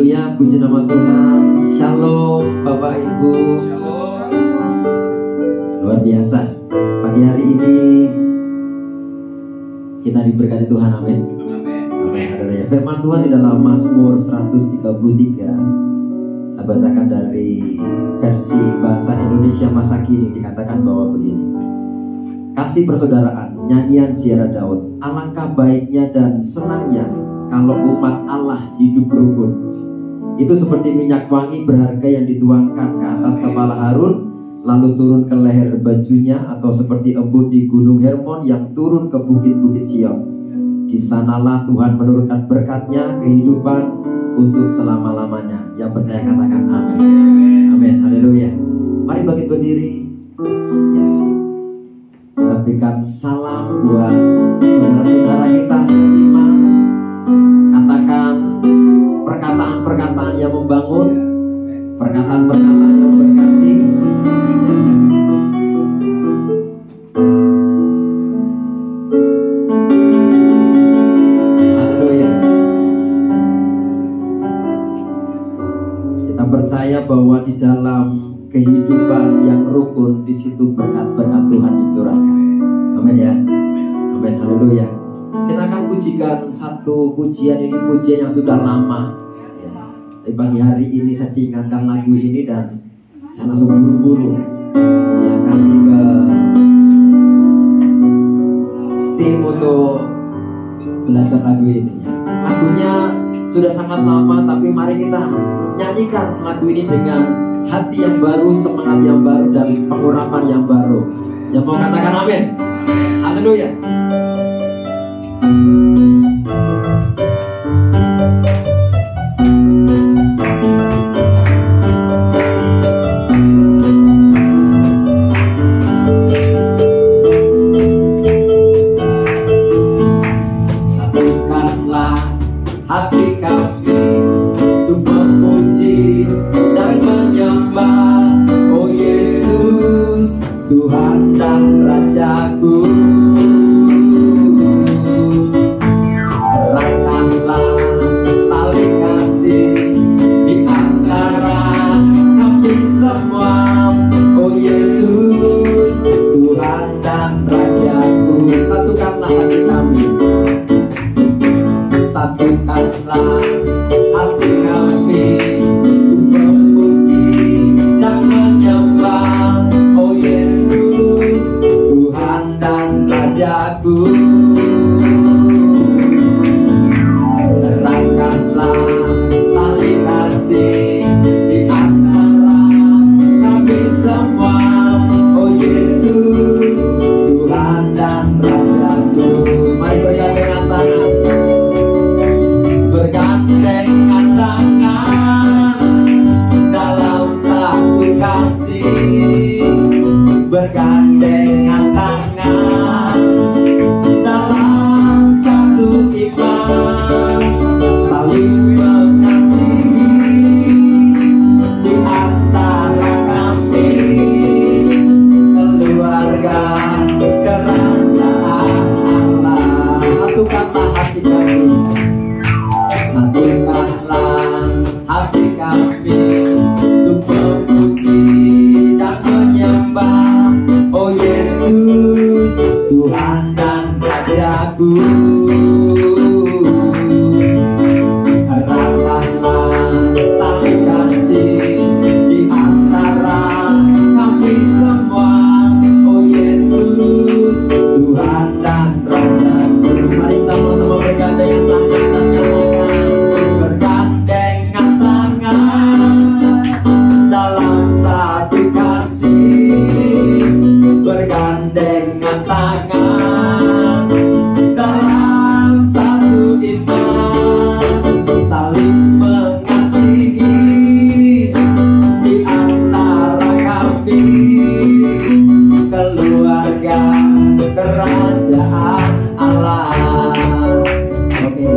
Haleluya, puji nama Tuhan. Shalom Bapak Ibu. Shalom. Luar biasa. Pagi hari ini kita diberkati Tuhan, amin. Amin. Haleluya. Firman Tuhan di dalam Mazmur 133. Saya bacakan dari versi bahasa Indonesia masa kini, dikatakan bahwa begini. Kasih persaudaraan, nyanyian ziarah Daud. Alangkah baiknya dan senangnya kalau umat Allah hidup rukun. Itu seperti minyak wangi berharga yang dituangkan ke atas kepala Harun, lalu turun ke leher bajunya, atau seperti embun di gunung Hermon yang turun ke bukit-bukit Sion. Di sanalah Tuhan menurunkan berkat-Nya, kehidupan untuk selama-lamanya. Yang percaya katakan amin. Amin. Haleluya. Mari bangkit berdiri. Ya. Kita berikan salam buat saudara-saudara kita seiman. Katakan perkataan-perkataan yang membangun, perkataan-perkataan yang memberkati. Ya. Haleluya. Kita percaya bahwa di dalam kehidupan yang rukun, di situ berkat-berkat Tuhan dicurahkan. Amin ya. Amin. Haleluya. Kita akan pujikan satu pujian, ini pujian yang sudah lama ya. Tapi pagi hari ini saya diingatkan lagu ini dan saya langsung buru-buru ya kasih ke tim untuk belajar lagu ini ya. Lagunya sudah sangat lama, tapi mari kita nyanyikan lagu ini dengan hati yang baru, semangat yang baru, dan pengurapan yang baru. Yang mau katakan amin. Haleluya. Satukanlah hati kami untuk memuji dan menyembah, oh Yesus, Tuhan dan Rajaku. Eratkanlah tali kasih di antara kami semua, oh Yesus, Tuhan dan Rajaku. Satukanlah hati kami, satukanlah hati kami untuk memuji dan menyembah, oh Yesus, Tuhan dan Rajaku. Eratkanlah tali kasih di antara kami semua, oh Yesus, Tuhan dan Rajaku. Mari bergandengan tangan, bergandengan tangan dalam satu kasih, bergandengan tangan dalam satu iman, saling mengasihi di antara kami, keluarga kerajaan Allah. Satukanlah hati kami, satukanlah hati kami untuk memuji dan menyembah, oh Yesus, Tuhan dan Rajaku. Eratkanlah tali kasih di antara kami semua, oh Yesus, Tuhan dan Rajaku. Mari sama-sama bergandengan tangan dan katakan, bergandengan tangan dalam satu kasih, bergandengan tangan dalam satu iman, saling mengasihi di antara kami, keluarga kerajaan Allah. Oke,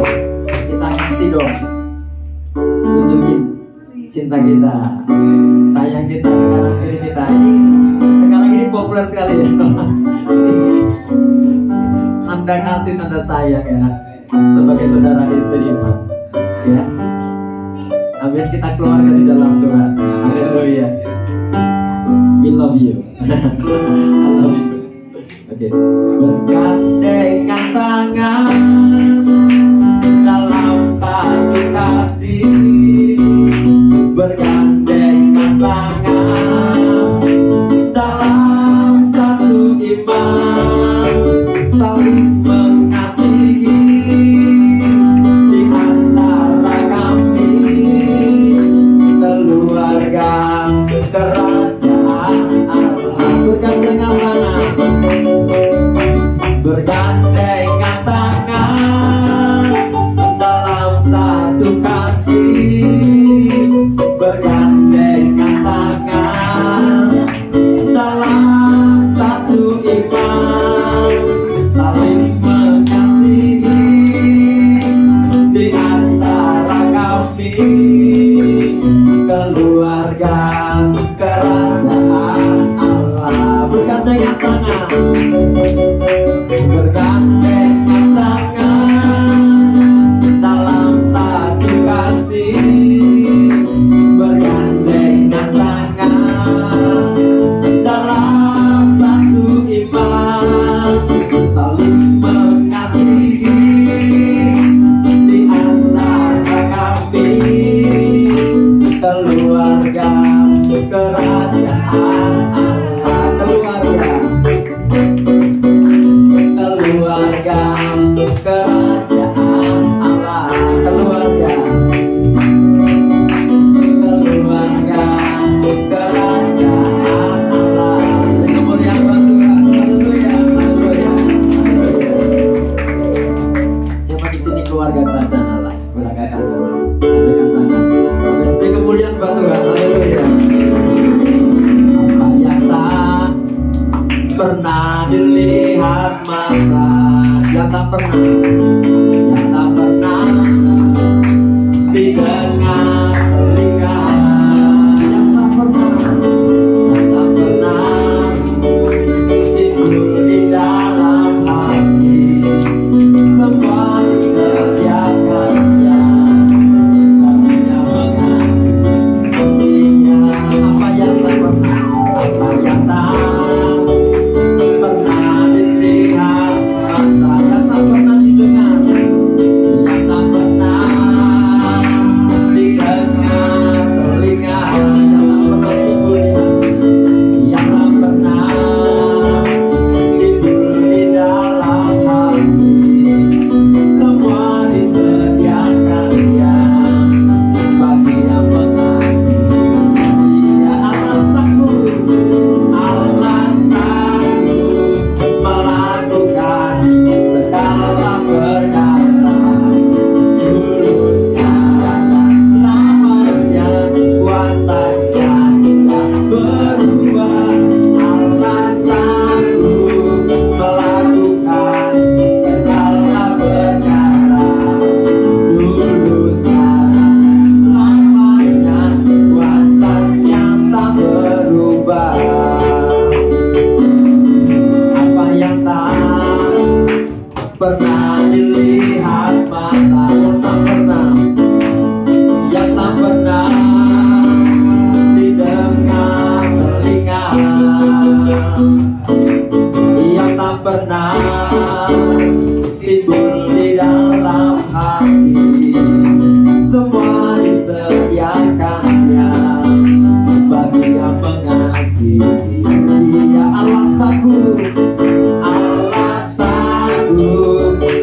kita kasih dong, tunjukin cinta kita, sayang kita ke kanan kiri kita. Ini sekarang ini populer sekali ya. Tanda kasih, tanda sayang ya, sebagai saudara yang seiman ya. Amin, kita keluarga di dalam Tuhan. Haleluya. We love you. I love you. Oke. Bergandengan tangan dalam satu kasih, bergandengan tangan dalam satu iman, saling mengasihi di antara kami, keluarga kerajaan Allah. Bergandengan tangan, bergandengan tangan dalam satu kasih, bergandengan tangan dalam satu iman, saling mengasihi di antara kami, keluarga kerajaan Allah. Bergandengan tangan, bergandengan tangan dalam satu kasih, bergandengan tangan dalam satu iman, saling mengasihi di antara kami, keluarga kerajaan Allah. Keluarga kerajaan Allah, keluarga kerajaan Allah. Kemuliaan Tuhan. Haleluya, haleluya, haleluya. Siapa di sini keluarga kerajaan Allah? Berikan tangan, berikan tangan. Beri kemuliaan buat Tuhan. Haleluya. Apa yang tak pernah dilihat mata, yang tak pernah didengar telinga, yang tak pernah timbul di dalam hati, semua disediakannya bagi yang mengasihi. Apa yang tak pernah dilihat mata, yang tak pernah didengar, yang tak pernah didengar telinga, yang tak pernah timbul di dalam hati, semua disediakannya bagi yang mengasihi. Dia Allah sanggup melakukan segala perkara, dulu sekarang dan selamanya, kuasanya tidak berubah. Allah sanggup melakukan segala perkara, dulu sekarang dan selamanya, kuasanya tak berubah. Apa yang tak pernah dilihat mata, yang tak pernah didengar telinga, yang tak pernah timbul di dalam hati, semua disediakannya bagi yang mengasihi. Dia Allah sanggup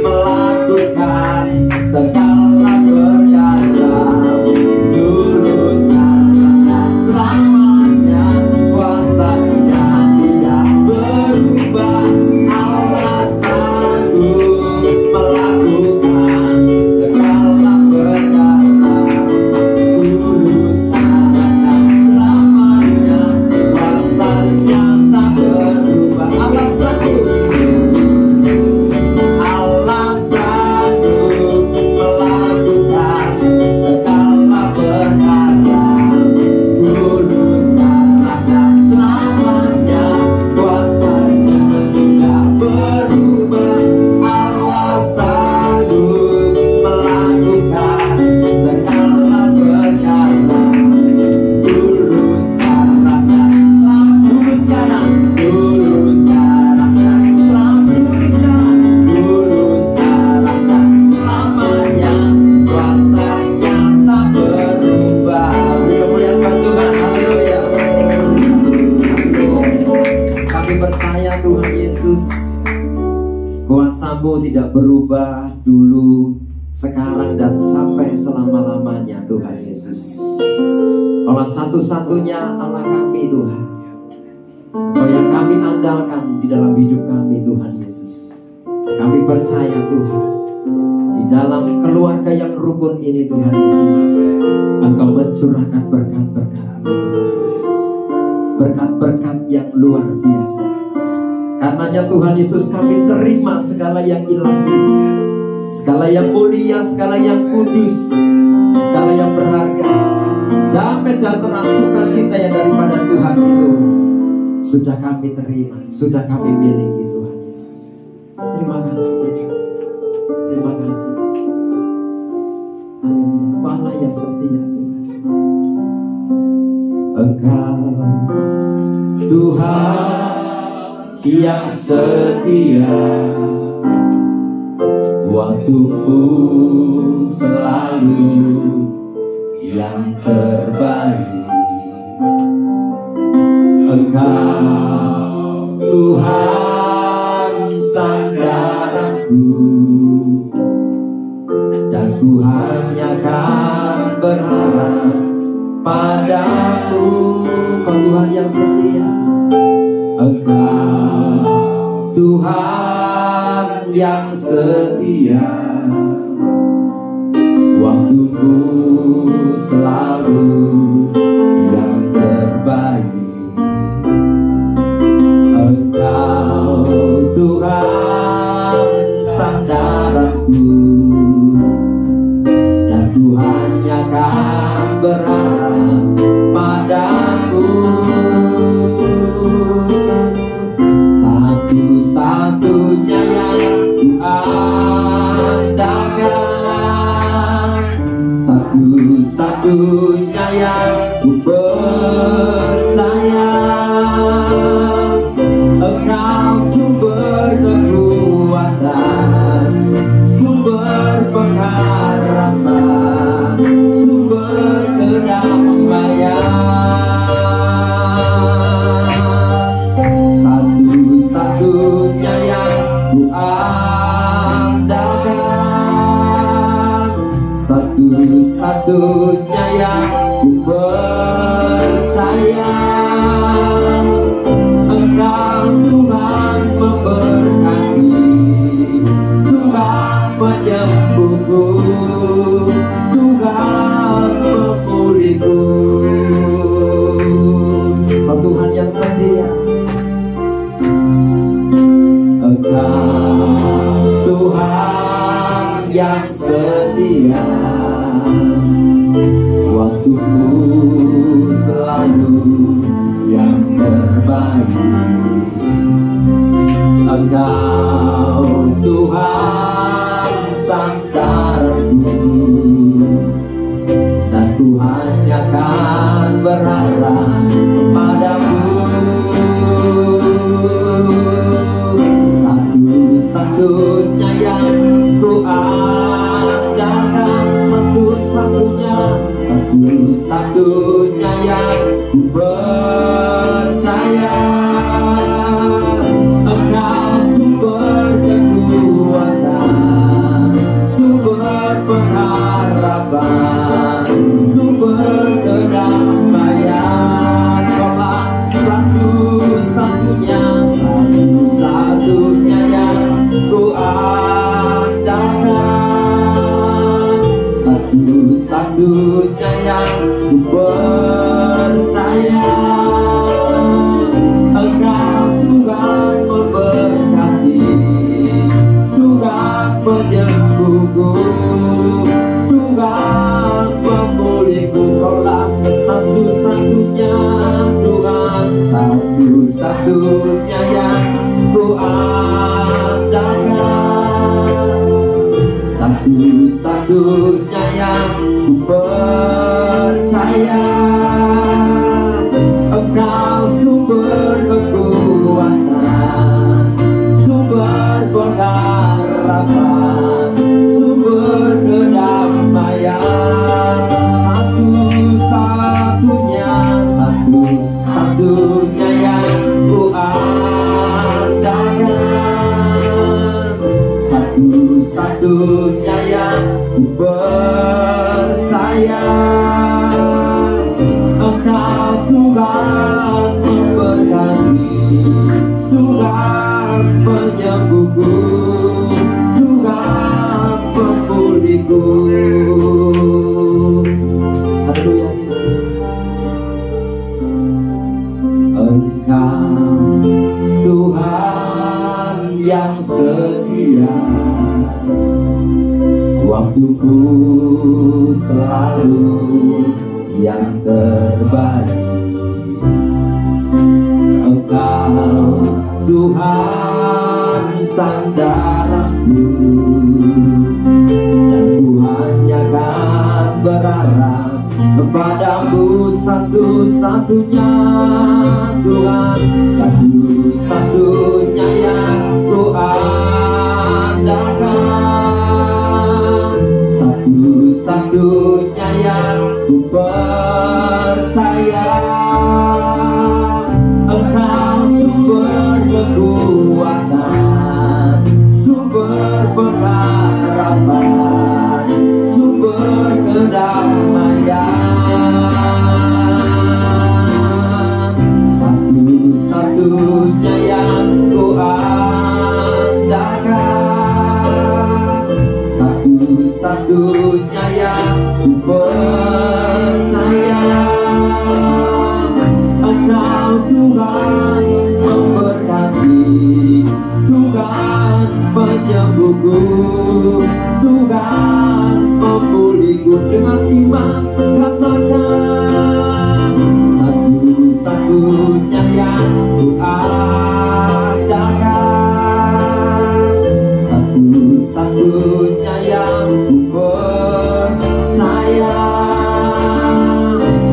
melakukan segala perkara, dulu sekarang dan selamanya, kuasanya tidak berubah. Allah sanggup firman-Mu tidak berubah dulu, sekarang, dan sampai selama-lamanya Tuhan Yesus. Allah satu-satunya Allah kami Tuhan. Engkau yang kami andalkan di dalam hidup kami Tuhan Yesus. Kami percaya Tuhan, di dalam keluarga yang rukun ini Tuhan Yesus, Engkau mencurahkan berkat-berkat Tuhan Yesus. Berkat-berkat yang luar biasa. Karenanya Tuhan Yesus, kami terima segala yang ilahi, segala yang mulia, segala yang kudus, segala yang berharga. Damai sejahtera sukacita yang daripada Tuhan itu sudah kami terima, sudah kami miliki Tuhan Yesus. Terima kasih Tuhan. Terima kasih Yesus. Haleluya. Allah yang setia Tuhan Yesus. Engkau Tuhan yang setia, waktumu selalu yang terbaik. Engkau Tuhan sandaranku, dan ku hanya kan berharap padamu. Kau Tuhan yang setia, Engkau Tuhan yang setia, waktumu selalu yang terbaik. Engkau Tuhan sandaranku, dan ku hanya kan berharap padamu. Satu-satunya yang ku andalkan, satu-satunya yang ku percaya. Engkau sumber kekuatan, sumber pengharapan, sumber kedamaian. Satu-satunya yang ku andalkan, satu-satunya yang ku percaya. Engkau Tuhan memberkati, Tuhan menyembuhku, Tuhan memulihku. Kau Tuhan yang setia, Engkau Tuhan yang setia, waktumu selalu yang terbaik. Engkau Tuhan sandaranku, dan ku hanya kan berharap padamu. Satu-satunya yang ku andalkan, satu-satunya yang ku percaya. Engkau sumber kekuatan, sumber pengharapan, sumber kedamaian. Kaulah satu-satunya yang ku andalkan, satu-satunya yang ku percaya. Engkau Tuhan memberkati, Tuhan menyembuhku, Tuhan memulihku. Kaulah satu-satunya Tuhan, satu-satunya yang ku andalkan, satu-satunya yang ku percaya. Engkau sumber kekuatan, sumber pengharapan, sumber kedamaian. Satu-satunya yang ku andalkan, satu-satunya yang ku percaya. Engkau Tuhan memberkati, Tuhan penyembuhku, Tuhan pemulihku. Haleluya Yesus. Engkau Tuhan yang setia, waktuku selalu yang terbaik. Engkau Tuhan sandaranku, dan ku hanya kan berharap kepadamu satu-satunya Tuhan, satu-satunya yang ku andalkan, satu-satunya yang ku percaya. Engkau sumber kekuatan, sumber pengharapan, sumber kedamaian, satu-satunya yang ku andalkan, satu-satunya yang ku percaya. Engkau Tuhan memberkati, Tuhan penyembuhku, Tuhan pemulihku. Dengan iman katakan, satu-satunya yang ku andalkan, satu-satunya yang ku percaya.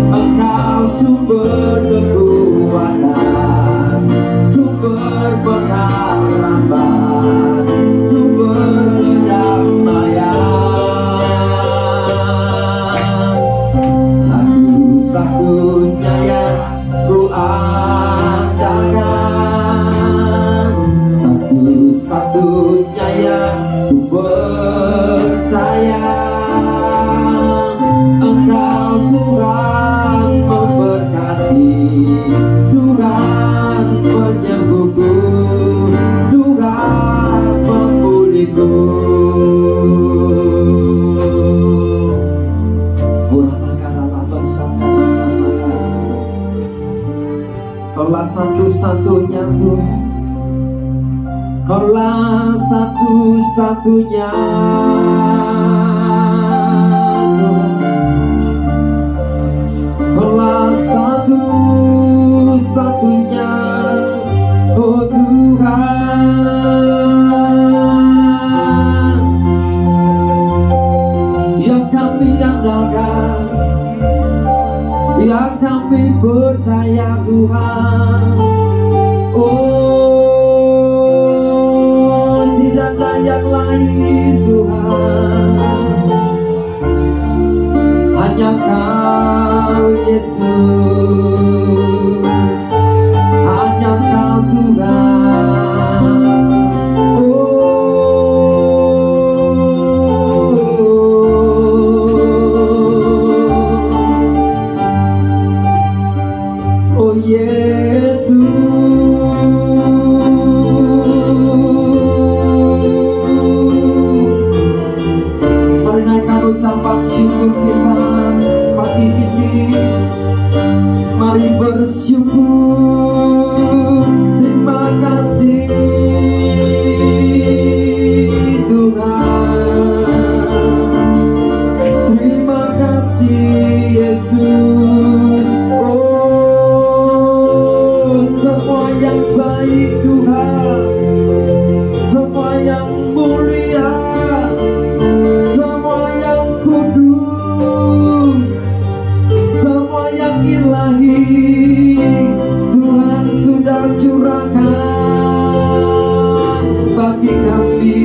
Engkau sumber kekuatan, sumber pengharapan, sumber kedamaian, satu-satunya yang ku andalkan, satu-satunya yang ku percaya. Engkau Tuhan memberkati, Tuhan penyembuhku, Tuhan pemulihku. Kaulah satu-satunya Tuhan, Kaulah satu-satunya Kaulah satu-satunya, oh Tuhan, yang kami andalkan, yang kami percaya Tuhan. Oh, tidak ada yang lain Tuhan, hanya Kau Yesus, hanya Kau Tuhan. Oh Yesus, mari naikkan ucapan syukur kita pagi ini. Mari bersyukur, terima kasih Tuhan, terima kasih Yesus. Oh, semua yang baik Tuhan, semua yang mulia, semua yang kudus, semua yang ilahi, Tuhan sudah curahkan bagi kami.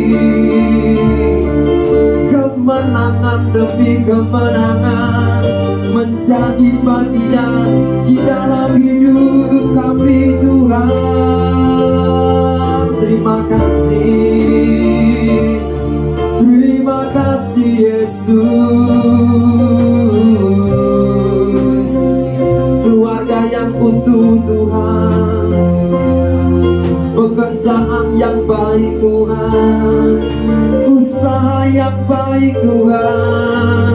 Kemenangan demi kemenangan menjadi bagian di dalam hidup kami Tuhan. Terima kasih Usaha yang baik Tuhan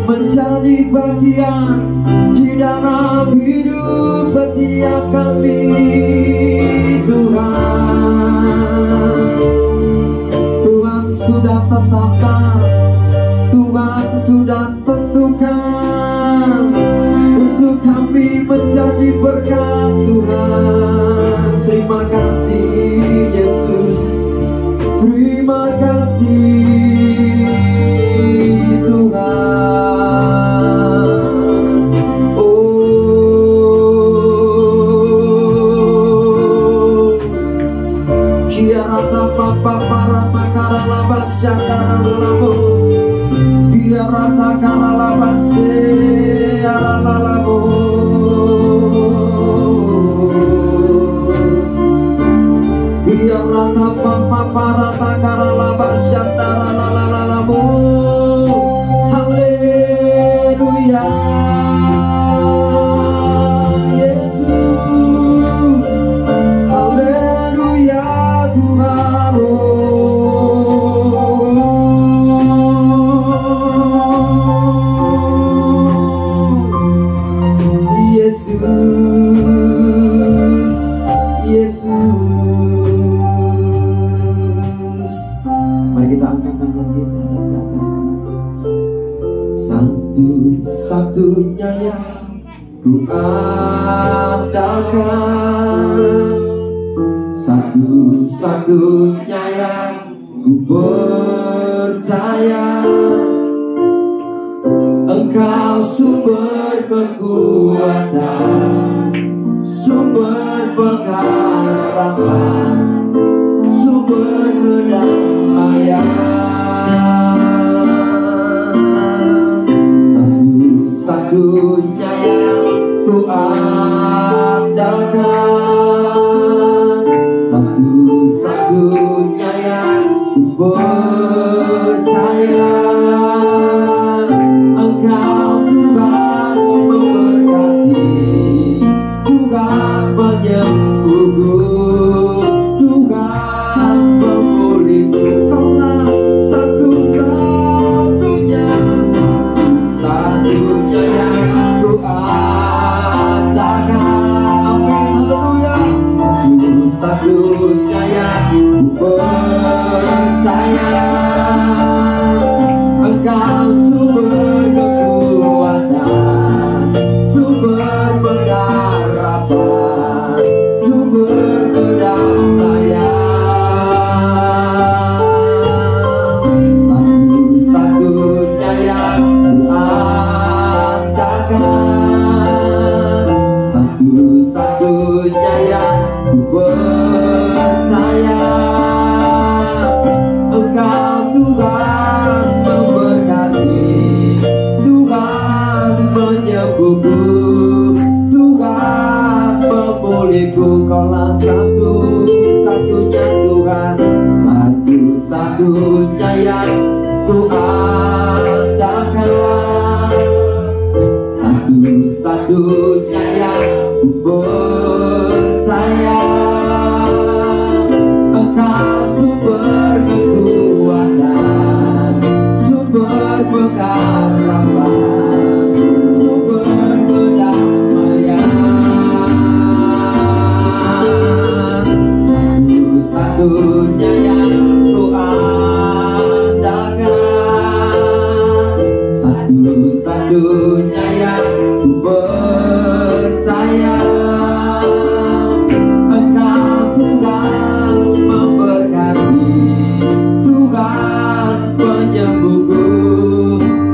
menjadi bagian di dalam hidup setiap kami Tuhan. Tuhan sudah tetapkan, Tuhan sudah tentukan untuk kami menjadi berkat Tuhan. Terima kasih Yesus, terima kasih Tuhan. Oh, kiarata papa parata karala basyakara lelamo, kiarata karala base aralalamo. Biarlah papa parata karala basyantara lalalalamu. Haleluya Yesus, haleluya Tuhan. Yesus, Yesus. Mari kita angkat tangan kita dan katakan, satu-satunya yang ku andalkan, satu-satunya yang ku percaya, Engkau sumber kekuatan, sumber pengharapan, sumber kedamaian. Satu-satunya yang ku andalkan, satu-satunya yang ku percaya, Engkau Tuhan memberkati, Tuhan menyembuhku, Tuhan memulihku. Kaulah satu-satunya yang ku andalkan. Amin, haleluya. Satu-satunya yang ku percaya, Engkau sumber kekuatan, sumber pengharapan, sumber kedamaian. Satu-satunya yang ku andalkan, satu-satunya yang ku percaya, Engkau Tuhan memberkati, Tuhan menyembuhku, Tuhan memulihku. Kaulah satu-satunya Tuhan, satu-satunya yang ku andalkan, satu-satunya yang ku percaya, Engkau sumber kekuatan, sumber pengharapan, sumber kedamaian. Satu-satunya yang ku andalkan, satu-satunya yang ku percaya, Engkau Tuhan memberkati, Tuhan penyembuhku,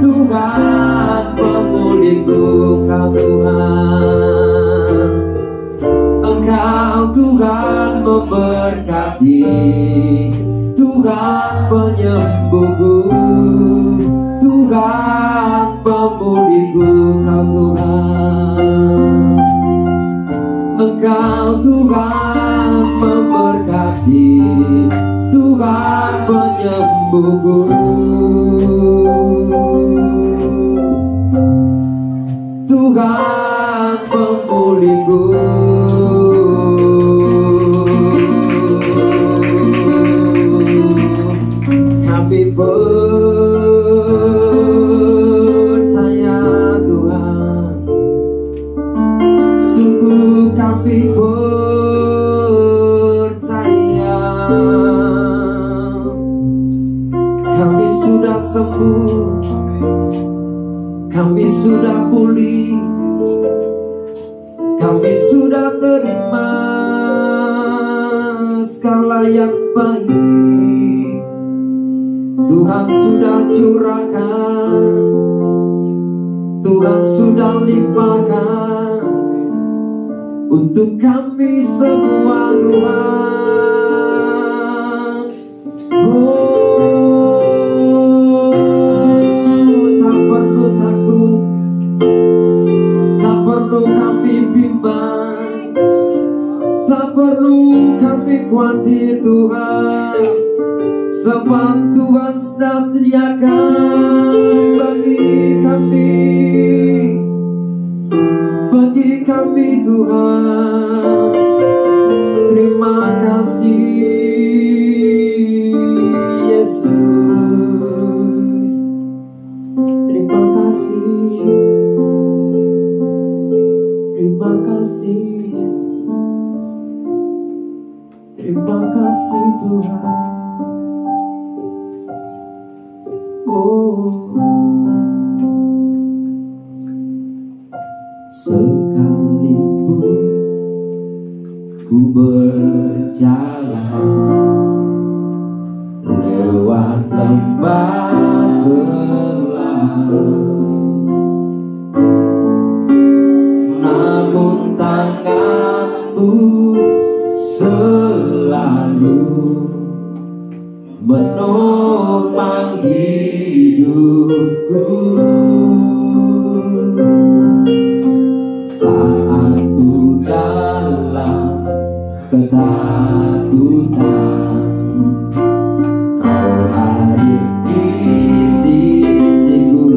Tuhan pemulihku. Engkau Tuhan, Engkau Tuhan memberkati, Tuhan penyembuhku, Tuhan pemulihku. Engkau Tuhan memberkati, Tuhan penyembuhku, Tuhan pemulihku. kami percaya Tuhan, sungguh kami percaya. Kami sudah sembuh, kami sudah pulih, kami sudah terima skala yang baik. Tuhan sudah curahkan, Tuhan sudah limpahkan untuk kami semua Tuhan. Tak perlu takut, tak perlu kami bimbang, tak perlu kami khawatir Tuhan, sebab Tuhan sudah sediakan bagi kami Tuhan. Terima kasih Yesus, terima kasih, terima kasih Yesus, terima kasih Tuhan. Sekalipun ku berjalan lewat lembah gelap, namun tanganmu selalu menopang hidupku. Saat ku dalam ketakutan, Kau hadir di sisiku.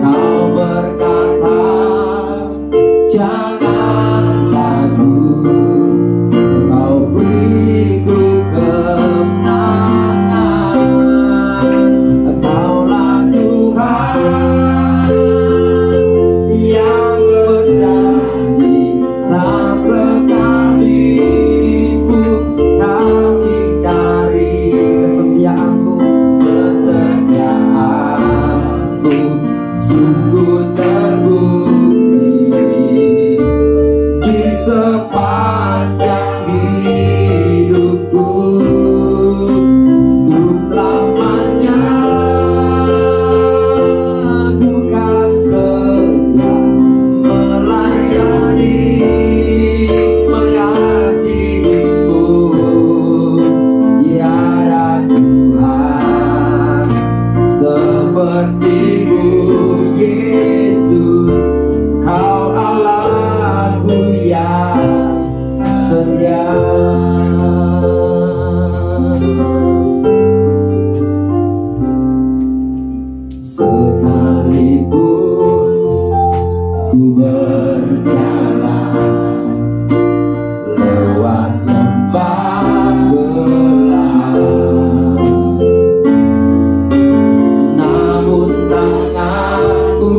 Kau berkata, jangan takut, Kau beriku kemenangan. Kaulah Tuhan yang berjanji, tak sekalipun Kau ingkari kesetiaan-Mu. Kesetiaan-Mu sungguh terbukti di sepanjang hidupku. Untuk selamanya ku kan setia melayani, mengasihi-Mu. Tiada Tuhan seperti-Mu Yesus, Kau Allahku yang setia. Sekalipun ku berjalan lewat lembah gelap, namun tangan-Mu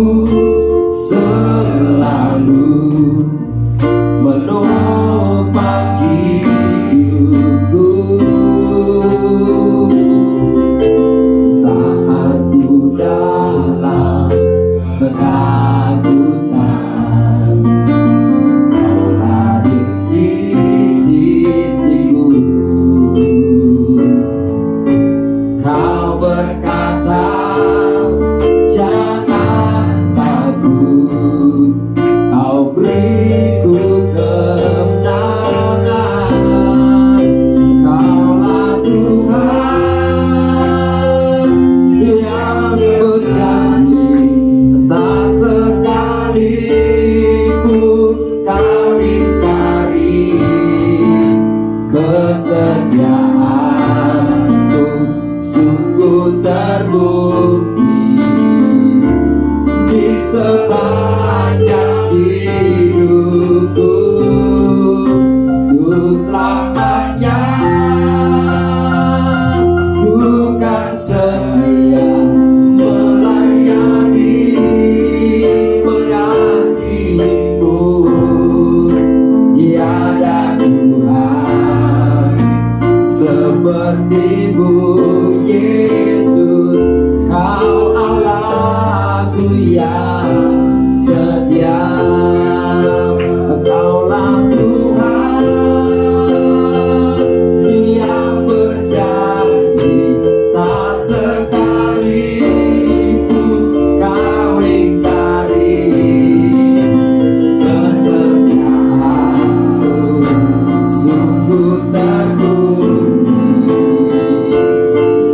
selalu menopang hidupku. Saat ku dalam ketakutan, Kau hadir di sisiku. Kau berkata, jangan takut, Kau beriku kemenangan. Kaulah Tuhan yang berjanji, tak sekalipun Kau ingkari kesetiaan-Mu. Sungguh terbukti di sepanjang hidupku. Untuk selamanya seperti-Mu Yesus, Kau Allahku yang setia. Kaulah Tuhan yang berjanji, tak sekalipun Kau ingkari kesetiaan-Mu. Sungguh terbukti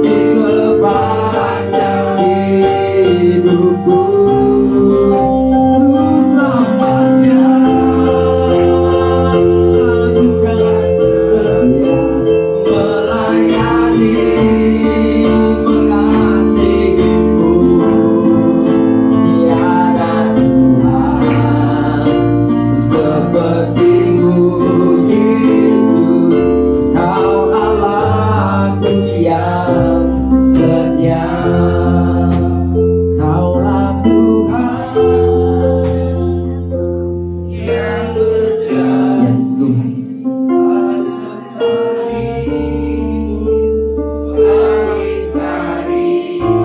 di sepanjang hidupku. Terus selamanya Ku kan setia melayani, mengasihi-Mu. Tiada Tuhan seperti-Mu Yesus, Kau Allahku yang setia. Kaulah Tuhan yang berjanji. Yes, Tuhan.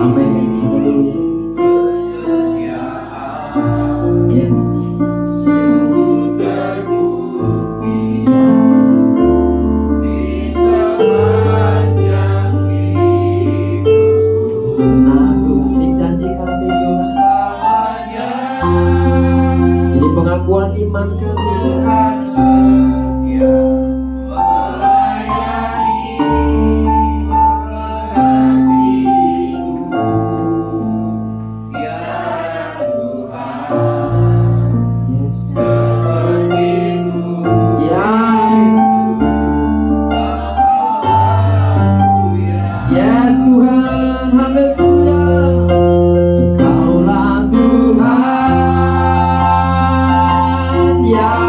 Amin. Yes. Nah, Tuhan, ini janji kami, Tuhan. Ini pengakuan iman kami, Tuhan. Yes. Yes, Tuhan, haleluya. Kaulah Tuhan yang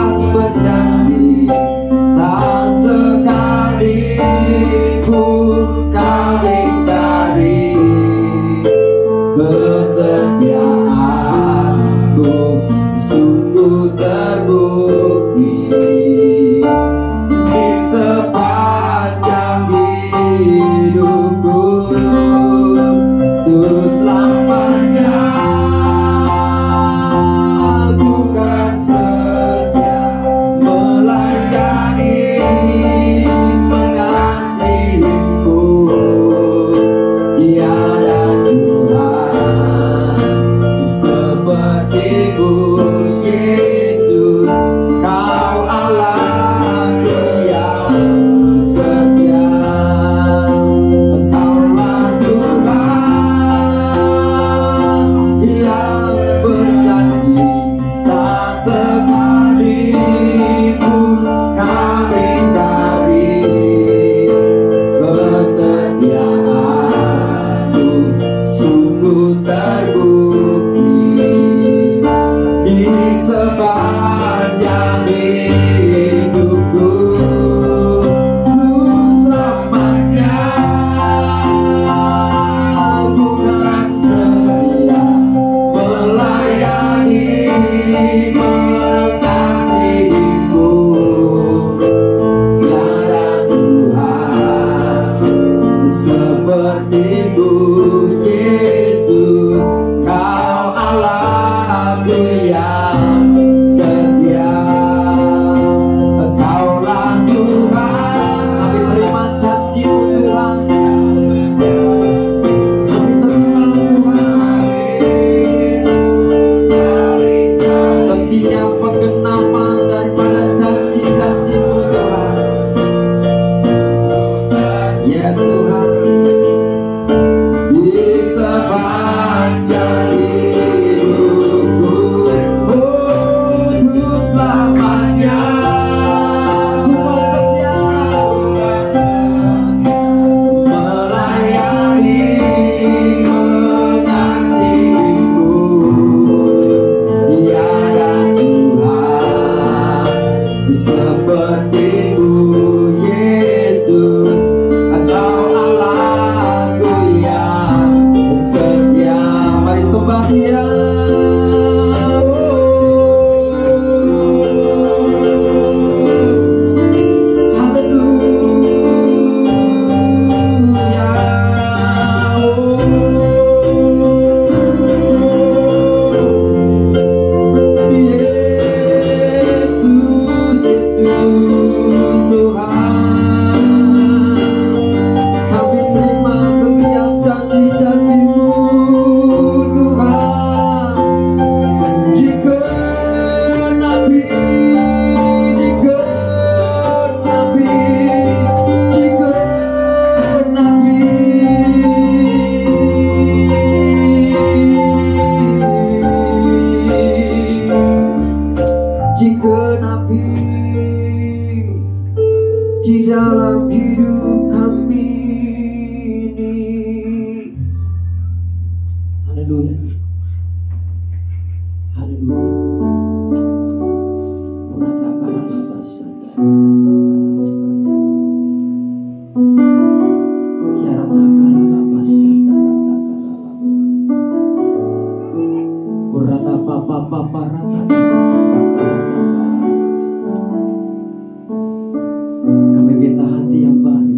Kami minta hati yang baru.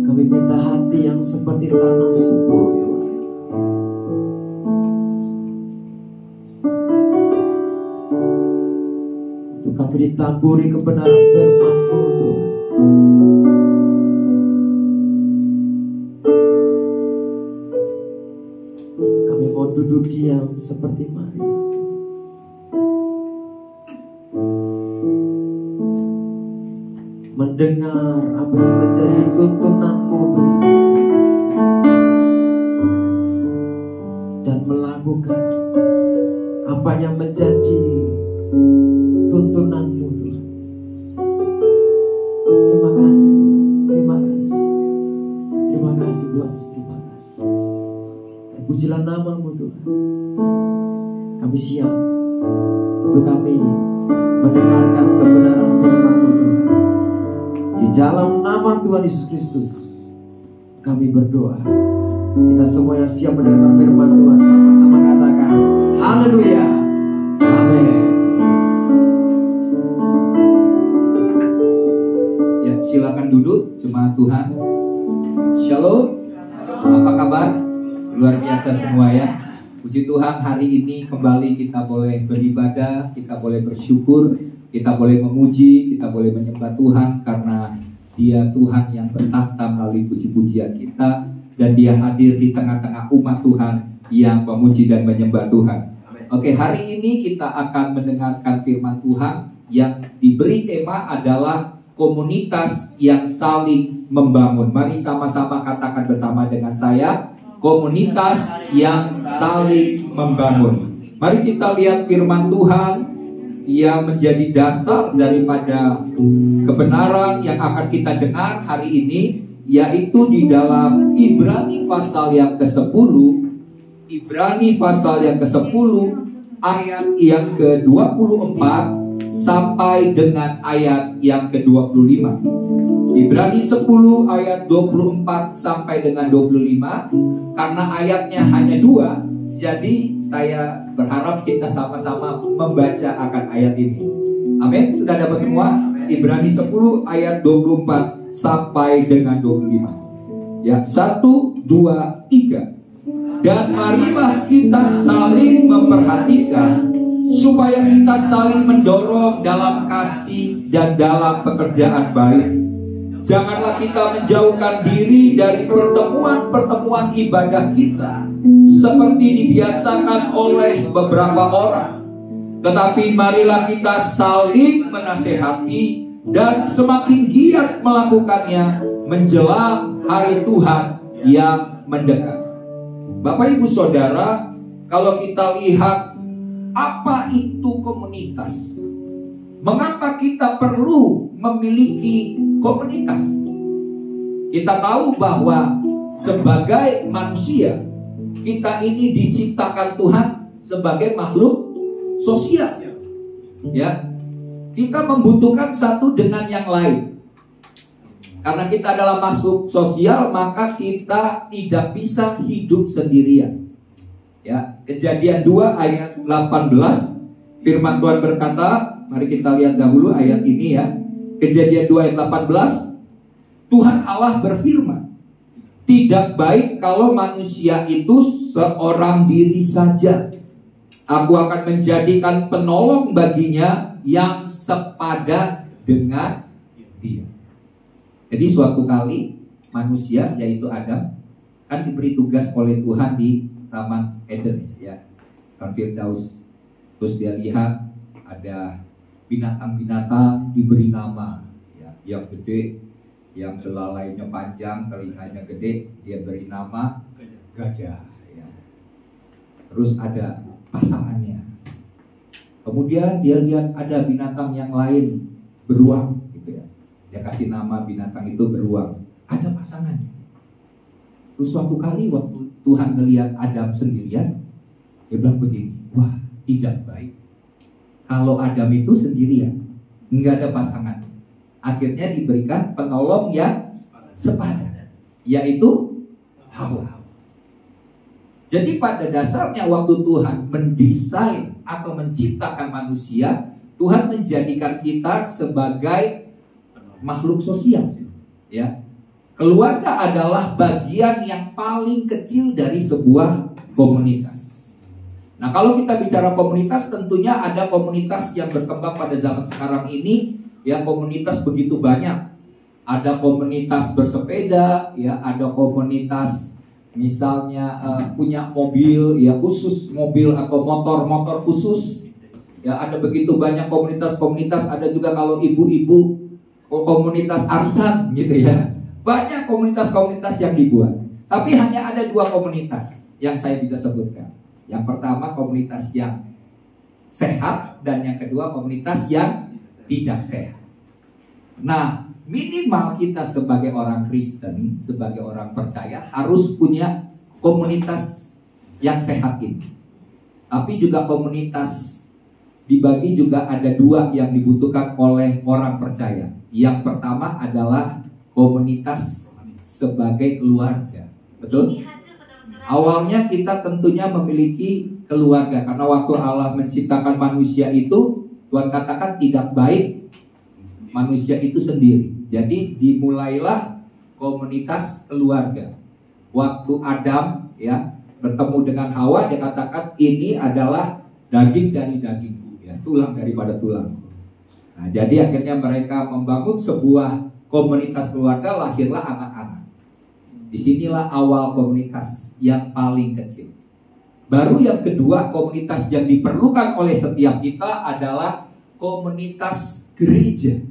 Kami minta hati yang seperti tanah subur. Untuk kami ditaburi kebenaran firman-Mu, Tuhan. Kami mau duduk diam seperti Maria. Mendengar apa yang menjadi tuntunan-Mu, Tuhan. Dan melakukan apa yang menjadi tuntunan-Mu, Tuhan. Terima kasih, Tuhan. Terima kasih. Terima kasih, Tuhan. Terima kasih. Dan pujilah nama-Mu, Tuhan. Kami siap untuk kami mendengarkan kebenaran firman-Mu, Tuhan. Di dalam nama Tuhan Yesus Kristus kami berdoa. Kita semua yang siap mendengarkan firman Tuhan sama-sama katakan haleluya. Amin. Ya, silakan duduk jemaat Tuhan. Shalom. Apa kabar? Luar biasa semua ya. Puji Tuhan, hari ini kembali kita boleh beribadah, kita boleh bersyukur, kita boleh memuji, kita boleh menyembah Tuhan karena Dia Tuhan yang bertahta melalui puji-pujian kita, dan Dia hadir di tengah-tengah umat Tuhan yang memuji dan menyembah Tuhan. Oke, hari ini kita akan mendengarkan firman Tuhan yang diberi tema adalah komunitas yang saling membangun. Mari sama-sama katakan bersama dengan saya, komunitas yang saling membangun. Mari kita lihat firman Tuhan yang menjadi dasar daripada kebenaran yang akan kita dengar hari ini, yaitu di dalam Ibrani pasal yang ke-10. Ibrani pasal yang ke-10 ayat yang ke-24 sampai dengan ayat yang ke-25. Ibrani 10 ayat 24 sampai dengan 25. Karena ayatnya hanya 2, jadi saya berharap kita sama-sama membaca akan ayat ini. Amin. Sudah dapat semua? Ibrani 10 ayat 24 sampai dengan 25. Ya, 1, 2, 3. Dan marilah kita saling memperhatikan supaya kita saling mendorong dalam kasih dan dalam pekerjaan baik. Janganlah kita menjauhkan diri dari pertemuan-pertemuan ibadah kita seperti dibiasakan oleh beberapa orang, tetapi marilah kita saling menasehati dan semakin giat melakukannya menjelang hari Tuhan yang mendekat. Bapak Ibu Saudara, kalau kita lihat apa itu komunitas, mengapa kita perlu memiliki komunitas? Kita tahu bahwa sebagai manusia, kita ini diciptakan Tuhan sebagai makhluk sosial. Ya, kita membutuhkan satu dengan yang lain. Karena kita adalah makhluk sosial, maka kita tidak bisa hidup sendirian. Ya, Kejadian 2 ayat 18, firman Tuhan berkata, mari kita lihat dahulu ayat ini ya. Kejadian 2 ayat 18, Tuhan Allah berfirman, tidak baik kalau manusia itu seorang diri saja. Aku akan menjadikan penolong baginya yang sepadan dengan dia. Jadi suatu kali manusia, yaitu Adam, kan diberi tugas oleh Tuhan di Taman Eden ya, Taman Firdaus. Terus dia lihat ada binatang-binatang diberi nama ya, yang gede, yang belalainya panjang, telinganya gede, dia beri nama gajah ya. Terus ada pasangannya. Kemudian dia lihat ada binatang yang lain beruang gitu ya. Dia kasih nama binatang itu beruang. Ada pasangannya. Terus suatu kali waktu Tuhan melihat Adam sendirian, dia bilang begini, wah, tidak baik kalau Adam itu sendirian, nggak ada pasangan. Akhirnya diberikan penolong yang sepadan, yaitu Hawa. Jadi pada dasarnya waktu Tuhan mendesain atau menciptakan manusia, Tuhan menjadikan kita sebagai makhluk sosial. Ya, keluarga adalah bagian yang paling kecil dari sebuah komunitas. Nah, kalau kita bicara komunitas, tentunya ada komunitas yang berkembang pada zaman sekarang ini. Ya, komunitas begitu banyak. Ada komunitas bersepeda, ya, ada komunitas misalnya punya mobil, ya, khusus mobil atau motor khusus. Ya, ada begitu banyak komunitas-komunitas. Ada juga kalau ibu-ibu komunitas arisan gitu ya. Banyak komunitas-komunitas yang dibuat. Tapi hanya ada 2 komunitas yang saya bisa sebutkan. Yang pertama komunitas yang sehat, dan yang kedua komunitas yang tidak sehat. Nah, minimal kita sebagai orang Kristen, sebagai orang percaya harus punya komunitas yang sehat ini. Tapi juga komunitas dibagi juga ada 2 yang dibutuhkan oleh orang percaya. Yang pertama adalah komunitas sebagai keluarga. Betul? Awalnya kita tentunya memiliki keluarga, karena waktu Allah menciptakan manusia itu, Tuhan katakan tidak baik manusia itu sendiri. Jadi dimulailah komunitas keluarga. Waktu Adam, ya, bertemu dengan Hawa, dia katakan ini adalah daging dari dagingku, ya, tulang daripada tulangku. Nah, jadi akhirnya mereka membangun sebuah komunitas keluarga, lahirlah anak-anak. Disinilah awal komunitas yang paling kecil. Baru yang kedua, komunitas yang diperlukan oleh setiap kita adalah komunitas gereja.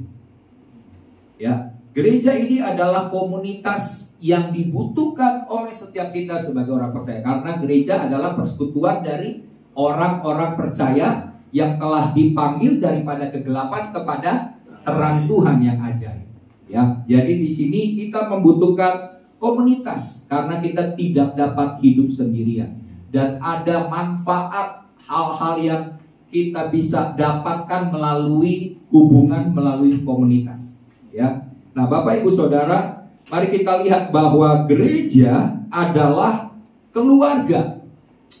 Ya, gereja ini adalah komunitas yang dibutuhkan oleh setiap kita sebagai orang percaya, karena gereja adalah persekutuan dari orang-orang percaya yang telah dipanggil daripada kegelapan kepada terang Tuhan yang ajaib. Ya, jadi di sini kita membutuhkan komunitas karena kita tidak dapat hidup sendirian, dan ada manfaat hal-hal yang kita bisa dapatkan melalui hubungan, melalui komunitas. Ya, nah Bapak Ibu Saudara, mari kita lihat bahwa gereja adalah keluarga.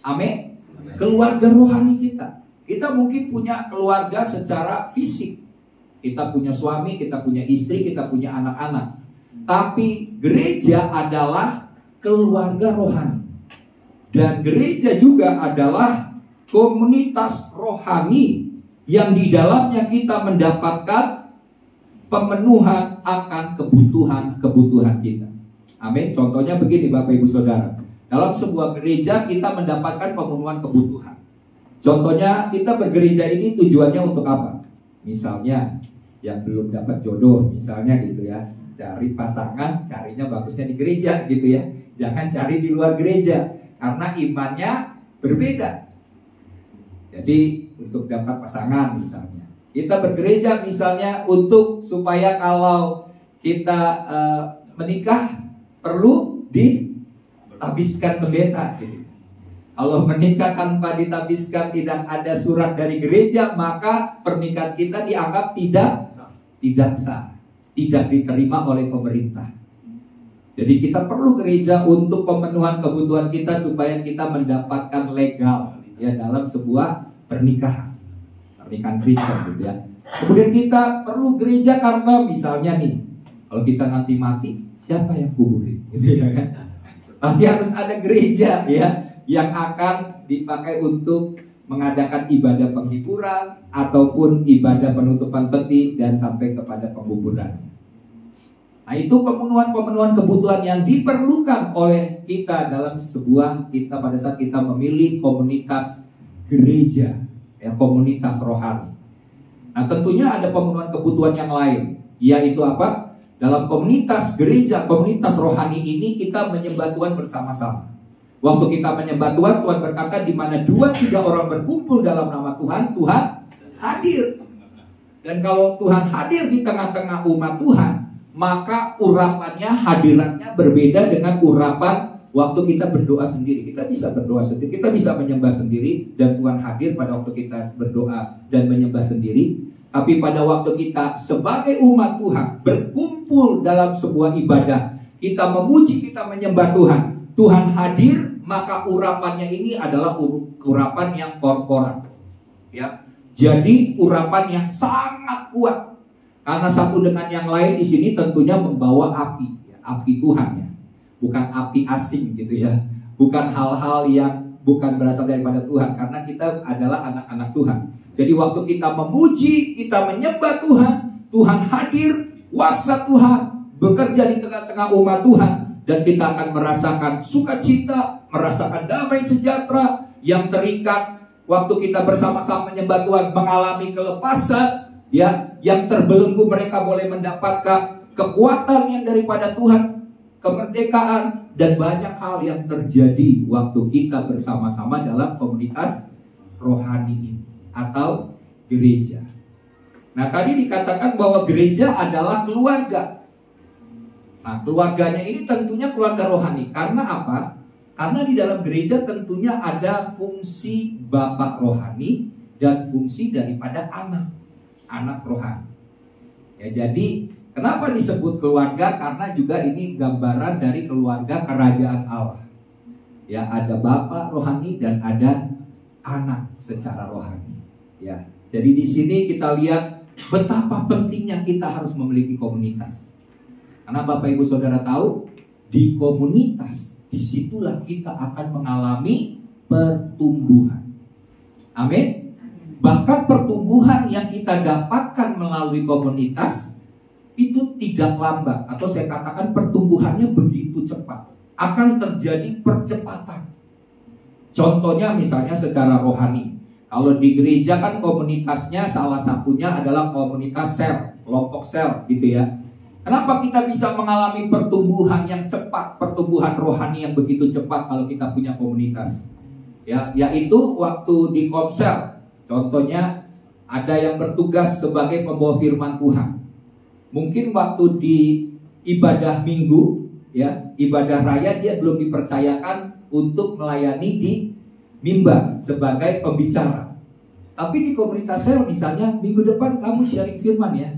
Amin. Keluarga rohani kita. Kita mungkin punya keluarga secara fisik. Kita punya suami, kita punya istri, kita punya anak-anak. Tapi gereja adalah keluarga rohani. Dan gereja juga adalah komunitas rohani yang di dalamnya kita mendapatkan pemenuhan akan kebutuhan kita. Amin. Contohnya begini Bapak Ibu Saudara. Dalam sebuah gereja kita mendapatkan pemenuhan kebutuhan. Contohnya kita bergereja ini tujuannya untuk apa? Misalnya yang belum dapat jodoh, misalnya gitu ya, cari pasangan, carinya bagusnya di gereja gitu ya. Jangan cari di luar gereja, karena imannya berbeda. Jadi untuk dapat pasangan misalnya, kita bergereja misalnya untuk supaya kalau kita menikah perlu ditabiskan pendeta gitu. Kalau menikah tanpa ditabiskan, tidak ada surat dari gereja, maka pernikahan kita dianggap tidak sah, tidak diterima oleh pemerintah. Jadi kita perlu gereja untuk pemenuhan kebutuhan kita supaya kita mendapatkan legal ya dalam sebuah pernikahan Kristen gitu ya. Kemudian kita perlu gereja karena misalnya nih, kalau kita nanti mati, siapa yang kuburin gitu ya kan? Pasti harus ada gereja ya yang akan dipakai untuk mengadakan ibadah penghiburan ataupun ibadah penutupan peti dan sampai kepada penguburan. Nah, itu pemenuhan kebutuhan yang diperlukan oleh kita dalam sebuah kita pada saat kita memilih komunitas gereja, ya, komunitas rohani. Nah, tentunya ada pemenuhan kebutuhan yang lain, yaitu apa? Dalam komunitas gereja, komunitas rohani ini kita menyembah Tuhan bersama-sama. Waktu kita menyembah Tuhan, Tuhan berkata di mana 2-3 orang berkumpul dalam nama Tuhan, Tuhan hadir. Dan kalau Tuhan hadir di tengah-tengah umat Tuhan, maka urapannya, hadiratnya berbeda dengan urapan waktu kita berdoa sendiri. Kita bisa berdoa sendiri, kita bisa menyembah sendiri, dan Tuhan hadir pada waktu kita berdoa dan menyembah sendiri. Tapi pada waktu kita sebagai umat Tuhan berkumpul dalam sebuah ibadah, kita memuji, kita menyembah Tuhan, Tuhan hadir, maka urapannya ini adalah urapan yang korporat. Ya. Jadi urapan yang sangat kuat. Karena satu dengan yang lain di sini tentunya membawa api, ya, api Tuhan ya. Bukan api asing gitu ya. Bukan hal-hal yang bukan berasal daripada Tuhan, karena kita adalah anak-anak Tuhan. Jadi waktu kita memuji, kita menyembah Tuhan, Tuhan hadir, kuasa Tuhan bekerja di tengah-tengah umat Tuhan, dan kita akan merasakan sukacita, merasakan damai sejahtera yang terikat. Waktu kita bersama-sama menyembah Tuhan, mengalami kelepasan, ya, yang terbelenggu mereka boleh mendapatkan kekuatan yang daripada Tuhan, kemerdekaan, dan banyak hal yang terjadi waktu kita bersama-sama dalam komunitas rohani ini atau gereja. Nah, tadi dikatakan bahwa gereja adalah keluarga. Nah, keluarganya ini tentunya keluarga rohani. Karena apa? Karena di dalam gereja tentunya ada fungsi bapak rohani dan fungsi daripada anak rohani. Ya, jadi kenapa disebut keluarga? Karena juga ini gambaran dari keluarga kerajaan Allah. Ya, ada bapak rohani dan ada anak secara rohani. Ya, jadi di sini kita lihat betapa pentingnya kita harus memiliki komunitas. Karena Bapak Ibu Saudara tahu, di komunitas disitulah kita akan mengalami pertumbuhan. Amin. Bahkan pertumbuhan yang kita dapatkan melalui komunitas itu tidak lambat, atau saya katakan pertumbuhannya begitu cepat. Akan terjadi percepatan. Contohnya misalnya secara rohani. Kalau di gereja kan komunitasnya salah satunya adalah komunitas sel, kelompok sel gitu ya. Kenapa kita bisa mengalami pertumbuhan yang cepat, pertumbuhan rohani yang begitu cepat kalau kita punya komunitas? Ya, yaitu waktu di komsel. Contohnya ada yang bertugas sebagai pembawa firman Tuhan. Mungkin waktu di ibadah minggu, ya, ibadah raya dia belum dipercayakan untuk melayani di mimbar sebagai pembicara. Tapi di komunitas sel misalnya minggu depan kamu sharing firman ya.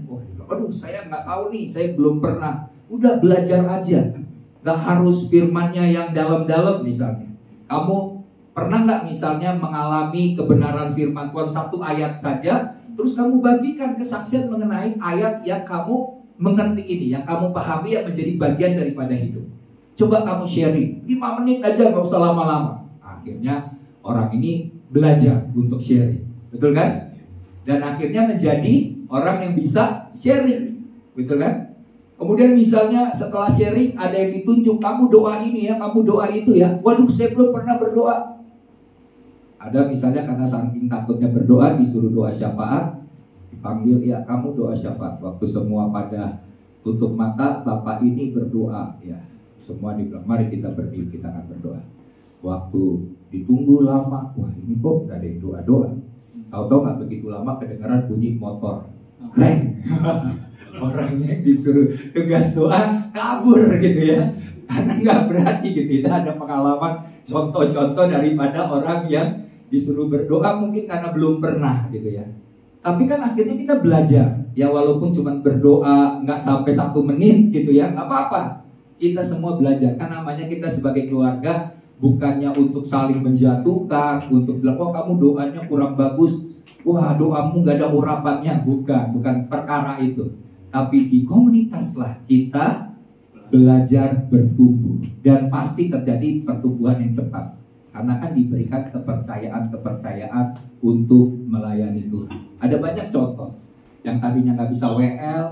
Aduh, saya nggak tahu nih, saya belum pernah. Udah belajar aja. Nggak harus firmannya yang dalam-dalam misalnya. Kamu pernah nggak misalnya mengalami kebenaran firman Tuhan satu ayat saja, terus kamu bagikan kesaksian mengenai ayat yang kamu mengerti ini, yang kamu pahami, yang menjadi bagian daripada hidup. Coba kamu sharing 5 menit aja, nggak usah lama-lama. Akhirnya orang ini belajar untuk sharing, betul kan? Dan akhirnya menjadi orang yang bisa sharing, betul kan? Kemudian misalnya setelah sharing ada yang ditunjuk, kamu doa ini ya, kamu doa itu ya. Waduh, saya belum pernah berdoa. Ada misalnya karena saking takutnya berdoa disuruh doa syafaat, dipanggil ya kamu doa syafaat. Waktu semua pada tutup mata, bapak ini berdoa ya. Semua dibilang mari kita berdiri, kita akan berdoa. Waktu ditunggu lama, wah ini kok gak ada yang doa-doa. Tahu-tahu gak begitu lama kedengaran bunyi motor. Reng. Orangnya disuruh tugas doa kabur gitu ya. Karena gak berani gitu. Itu ada pengalaman contoh-contoh daripada orang yang disuruh berdoa mungkin karena belum pernah gitu ya. Tapi kan akhirnya kita belajar. Ya walaupun cuma berdoa gak sampai 1 menit gitu ya, gak apa-apa. Kita semua belajar. Kan namanya kita sebagai keluarga bukannya untuk saling menjatuhkan, untuk bilang, oh kamu doanya kurang bagus, wah doamu gak ada urapannya. Bukan perkara itu. Tapi di komunitas lah kita belajar bertumbuh. Dan pasti terjadi pertumbuhan yang cepat. Karena kan diberikan kepercayaan untuk melayani Tuhan. Ada banyak contoh. Yang tadinya gak bisa WL,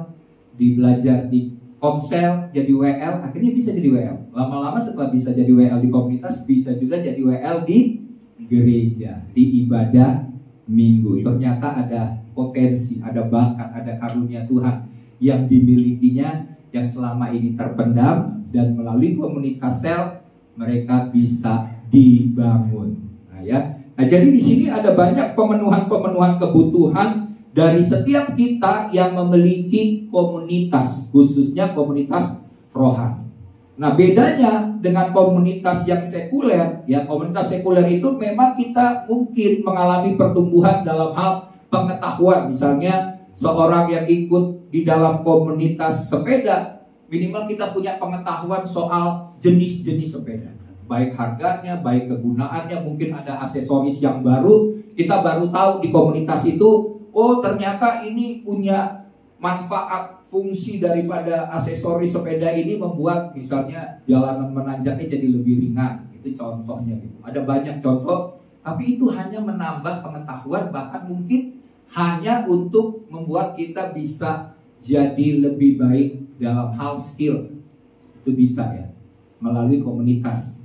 dibelajar di komsel jadi WL, akhirnya bisa jadi WL. Lama-lama setelah bisa jadi WL di komunitas, bisa juga jadi WL di gereja, di ibadah minggu. Ternyata ada potensi, ada bakat, ada karunia Tuhan yang dimilikinya, yang selama ini terpendam, dan melalui komunitas sel mereka bisa dibangun. Nah, ya. Nah, jadi di sini ada banyak pemenuhan kebutuhan dari setiap kita yang memiliki komunitas, khususnya komunitas rohani. Nah, bedanya dengan komunitas yang sekuler, ya komunitas sekuler itu memang kita mungkin mengalami pertumbuhan dalam hal pengetahuan. Misalnya seorang yang ikut di dalam komunitas sepeda, minimal kita punya pengetahuan soal jenis-jenis sepeda. baik harganya, baik kegunaannya, mungkin ada aksesoris yang baru. Kita baru tahu di komunitas itu, oh ternyata ini punya manfaat, fungsi daripada aksesoris sepeda ini membuat misalnya jalanan menanjaknya jadi lebih ringan. Itu contohnya gitu. Ada banyak contoh, tapi itu hanya menambah pengetahuan, bahkan mungkin hanya untuk membuat kita bisa jadi lebih baik dalam hal skill. Itu bisa ya, melalui komunitas.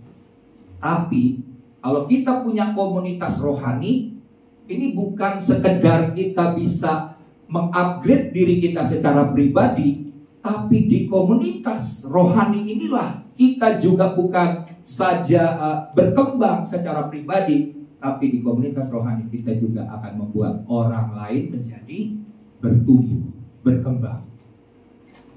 Tapi kalau kita punya komunitas rohani, ini bukan sekedar kita bisa mengupgrade diri kita secara pribadi, tapi di komunitas rohani inilah kita juga bukan saja berkembang secara pribadi, tapi di komunitas rohani kita juga akan membuat orang lain menjadi bertumbuh, berkembang.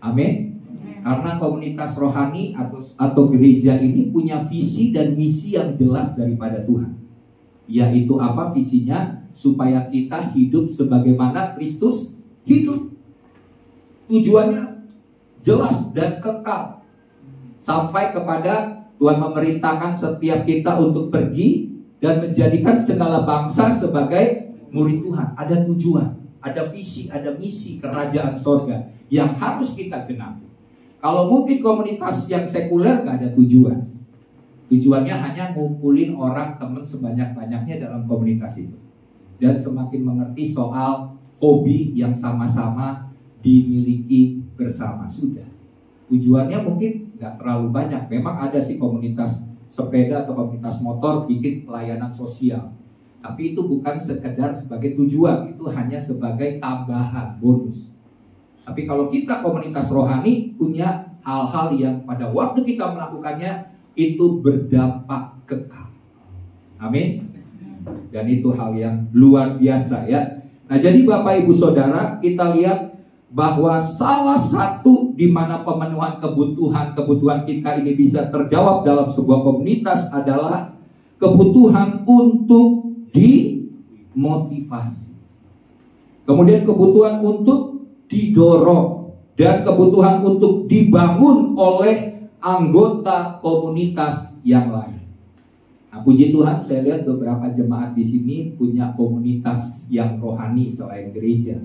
Amin. Karena komunitas rohani atau gereja ini punya visi dan misi yang jelas daripada Tuhan. Yaitu apa visinya? Supaya kita hidup sebagaimana Kristus hidup. Tujuannya jelas dan kekal. Sampai kepada Tuhan memerintahkan setiap kita untuk pergi dan menjadikan segala bangsa sebagai murid Tuhan. Ada tujuan, ada visi, ada misi kerajaan sorga yang harus kita genapi. Kalau mungkin komunitas yang sekuler gak ada tujuan. Tujuannya hanya ngumpulin orang teman sebanyak-banyaknya dalam komunitas itu. Dan semakin mengerti soal hobi yang sama-sama dimiliki bersama. Sudah. Tujuannya mungkin gak terlalu banyak. Memang ada sih komunitas sepeda atau komunitas motor bikin pelayanan sosial. Tapi itu bukan sekedar sebagai tujuan. Itu hanya sebagai tambahan, bonus. Tapi kalau kita komunitas rohani punya hal-hal yang pada waktu kita melakukannya itu berdampak kekal. Amin. Dan itu hal yang luar biasa ya. Nah jadi Bapak Ibu Saudara, kita lihat bahwa salah satu di mana pemenuhan kebutuhan kita ini bisa terjawab dalam sebuah komunitas adalah kebutuhan untuk dimotivasi. Kemudian kebutuhan untuk didorong dan kebutuhan untuk dibangun oleh anggota komunitas yang lain. Nah, puji Tuhan, saya lihat beberapa jemaat di sini punya komunitas yang rohani selain gereja,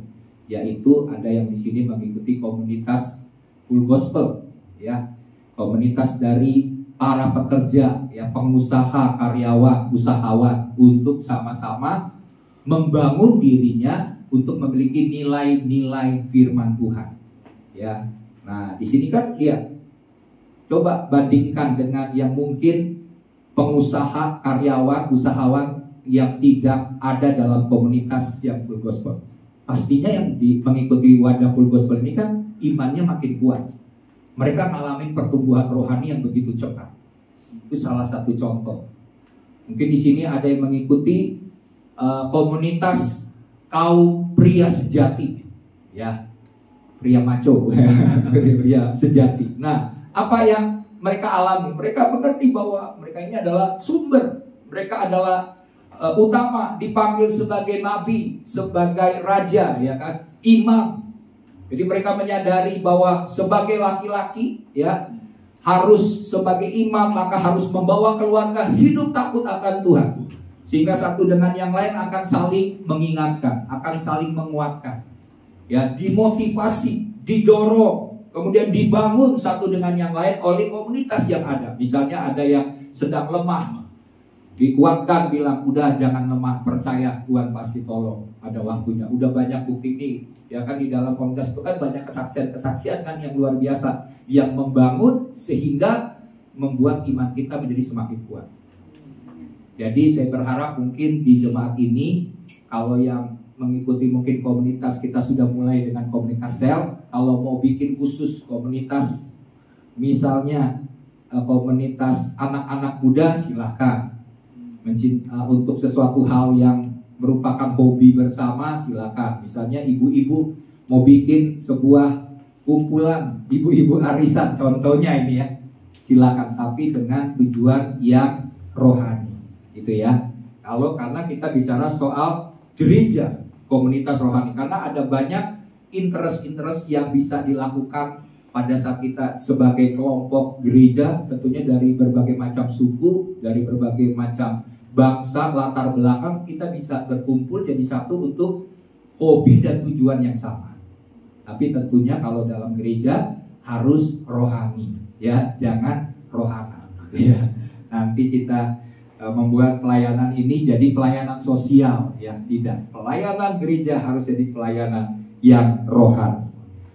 yaitu ada yang di sini mengikuti komunitas full gospel, ya, komunitas dari para pekerja, ya, pengusaha, karyawan, usahawan untuk sama-sama membangun dirinya untuk memiliki nilai-nilai firman Tuhan. Ya, nah di sini kan lihat, coba bandingkan dengan yang mungkin pengusaha, karyawan, usahawan yang tidak ada dalam komunitas yang full gospel. Pastinya yang mengikuti wadah full gospel ini kan imannya makin kuat. Mereka ngalamin pertumbuhan rohani yang begitu cepat. Itu salah satu contoh. Mungkin di sini ada yang mengikuti komunitas kaum pria sejati, ya, pria maco, pria sejati. Nah, apa yang mereka alami? Mereka mengerti bahwa mereka ini adalah sumber, mereka adalah utama, dipanggil sebagai nabi, sebagai raja, ya kan, imam. Jadi mereka menyadari bahwa sebagai laki-laki, ya, harus sebagai imam, maka harus membawa keluarga hidup takut akan Tuhan. Sehingga satu dengan yang lain akan saling mengingatkan, akan saling menguatkan, ya, dimotivasi, didorong, kemudian dibangun satu dengan yang lain oleh komunitas yang ada. Misalnya ada yang sedang lemah, dikuatkan, bilang udah jangan lemah, percaya Tuhan pasti tolong, ada waktunya. Udah banyak bukti nih, ya kan, di dalam komunitas itu kan banyak kesaksian-kesaksian kan yang luar biasa, yang membangun sehingga membuat iman kita menjadi semakin kuat. Jadi saya berharap mungkin di jemaat ini, kalau yang mengikuti mungkin komunitas, kita sudah mulai dengan komunitas sel. Kalau mau bikin khusus komunitas, misalnya komunitas anak-anak muda, silahkan. Untuk sesuatu hal yang merupakan hobi bersama, silakan. Misalnya ibu-ibu mau bikin sebuah kumpulan ibu-ibu arisan, contohnya ini ya, silakan. Tapi dengan tujuan yang rohani. Itu ya. Karena kita bicara soal gereja, komunitas rohani, karena ada banyak interest yang bisa dilakukan pada saat kita sebagai kelompok gereja, tentunya dari berbagai macam suku, dari berbagai macam bangsa, latar belakang, kita bisa berkumpul jadi satu untuk hobi dan tujuan yang sama. Tapi tentunya kalau dalam gereja harus rohani, ya, jangan rohana. Ya, nanti kita membuat pelayanan ini jadi pelayanan sosial, ya, tidak. Pelayanan gereja harus jadi pelayanan yang rohani.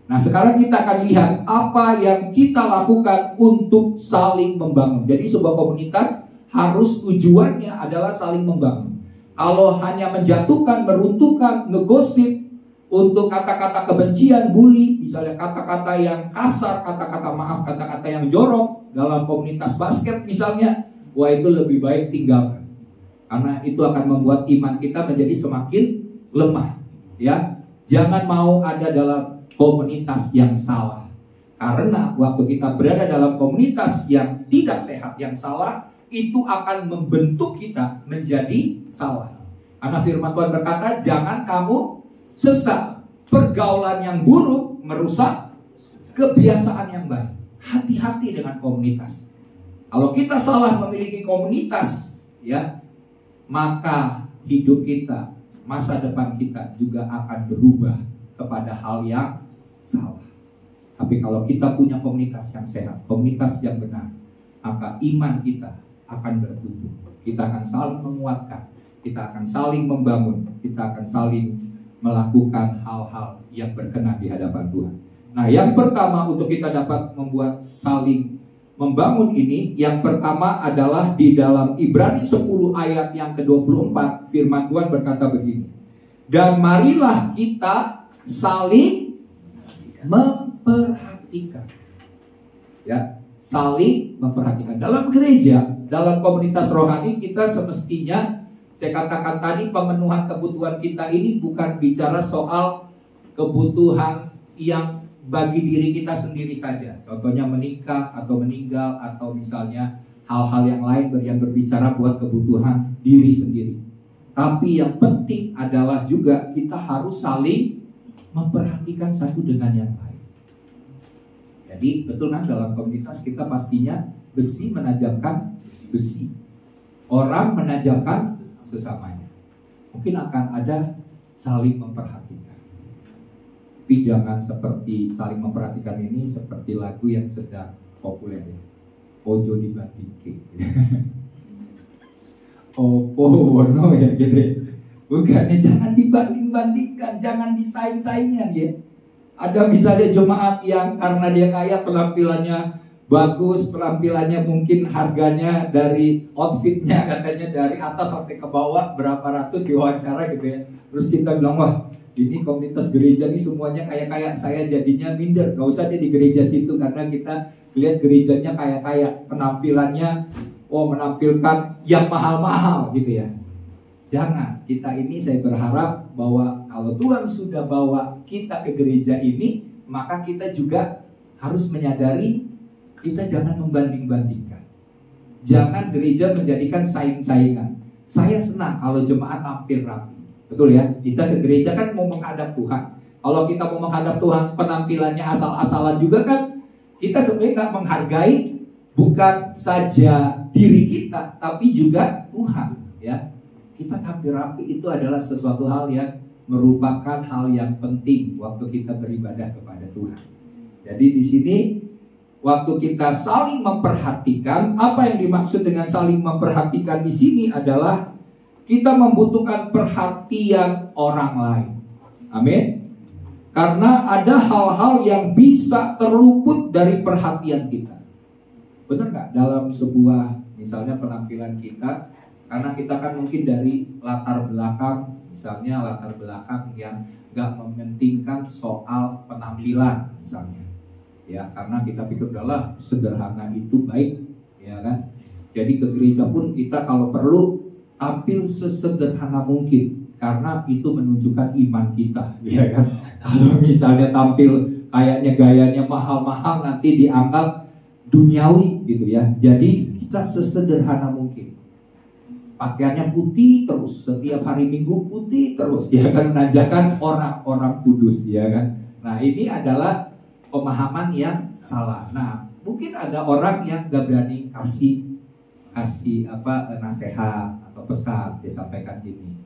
Nah, sekarang kita akan lihat apa yang kita lakukan untuk saling membangun. Jadi sebuah komunitas harus tujuannya adalah saling membangun. Kalau hanya menjatuhkan, meruntuhkan, ngegosip, untuk kata-kata kebencian, bully, misalnya kata-kata yang kasar, kata-kata maaf, kata-kata yang jorok dalam komunitas basket misalnya, wah, itu lebih baik tinggalkan. Karena itu akan membuat iman kita menjadi semakin lemah, ya. Jangan mau ada dalam komunitas yang salah. Karena waktu kita berada dalam komunitas yang tidak sehat, yang salah, itu akan membentuk kita menjadi salah. Karena firman Tuhan berkata, jangan kamu sesat. Pergaulan yang buruk merusak kebiasaan yang baik. Hati-hati dengan komunitas. Kalau kita salah memiliki komunitas, ya, maka hidup kita, masa depan kita juga akan berubah kepada hal yang salah. Tapi kalau kita punya komunitas yang sehat, komunitas yang benar, maka iman kita akan bertumbuh. Kita akan saling menguatkan, kita akan saling membangun, kita akan saling melakukan hal-hal yang berkenan di hadapan Tuhan. Nah, yang pertama untuk kita dapat membuat saling membangun ini, yang pertama adalah di dalam Ibrani 10 ayat yang ke-24, firman Tuhan berkata begini. Dan marilah kita saling memperhatikan, ya, saling memperhatikan. Dalam gereja, dalam komunitas rohani, kita semestinya, saya katakan tadi, pemenuhan kebutuhan kita ini bukan bicara soal kebutuhan yang bagi diri kita sendiri saja. Contohnya menikah atau meninggal, atau misalnya hal-hal yang lain yang berbicara buat kebutuhan diri sendiri. Tapi yang penting adalah juga kita harus saling memperhatikan satu dengan yang lain. Jadi betul kan, dalam komunitas kita pastinya besi menajamkan besi, orang menajamkan sesamanya. Mungkin akan ada saling memperhatikan. Tapi jangan seperti saling memperhatikan ini seperti lagu yang sedang populer, ya. Ojo dibandingke. Opo wono ya gitu ya. Bukannya jangan dibanding-bandingkan, jangan disaing-saingan, ya. Ada misalnya jemaat yang karena dia kaya, penampilannya bagus, penampilannya mungkin harganya dari outfitnya katanya dari atas sampai ke bawah berapa ratus diwawancara gitu ya. Terus kita bilang, wah, ini komunitas gereja nih semuanya kaya-kaya, saya jadinya minder. Gak usah deh di gereja situ, karena kita lihat gerejanya kaya-kaya, penampilannya menampilkan yang mahal-mahal gitu ya. Jangan, kita ini saya berharap bahwa kalau Tuhan sudah bawa kita ke gereja ini, maka kita juga harus menyadari kita jangan membanding-bandingkan. Jangan gereja menjadikan saing-saingan. Saya senang kalau jemaat tampil rapi. Betul ya, kita ke gereja kan mau menghadap Tuhan. Kalau kita mau menghadap Tuhan, penampilannya asal-asalan juga kan, kita sebenarnya nggak menghargai bukan saja diri kita, tapi juga Tuhan, ya. Kita tampil rapi itu adalah sesuatu hal yang merupakan hal yang penting waktu kita beribadah kepada Tuhan. Jadi di sini waktu kita saling memperhatikan, apa yang dimaksud dengan saling memperhatikan di sini adalah kita membutuhkan perhatian orang lain. Amin. Karena ada hal-hal yang bisa terluput dari perhatian kita. Benar nggak? Dalam sebuah misalnya penampilan kita, karena kita kan mungkin dari latar belakang, misalnya latar belakang yang nggak mementingkan soal penampilan misalnya, ya, karena kita pikir adalah sederhana itu baik, ya kan. Jadi ke gereja pun kita kalau perlu tampil sesederhana mungkin, karena itu menunjukkan iman kita, ya kan. Kalau misalnya tampil kayaknya gayanya mahal-mahal, nanti dianggap duniawi gitu ya. Jadi kita sesederhana mungkin. Pakaiannya putih terus, setiap hari Minggu putih terus, ya kan, menanjakan orang-orang kudus, ya kan. Nah, ini adalah pemahaman yang salah. Nah, mungkin ada orang yang gak berani kasih nasihat atau pesan. Dia sampaikan gini,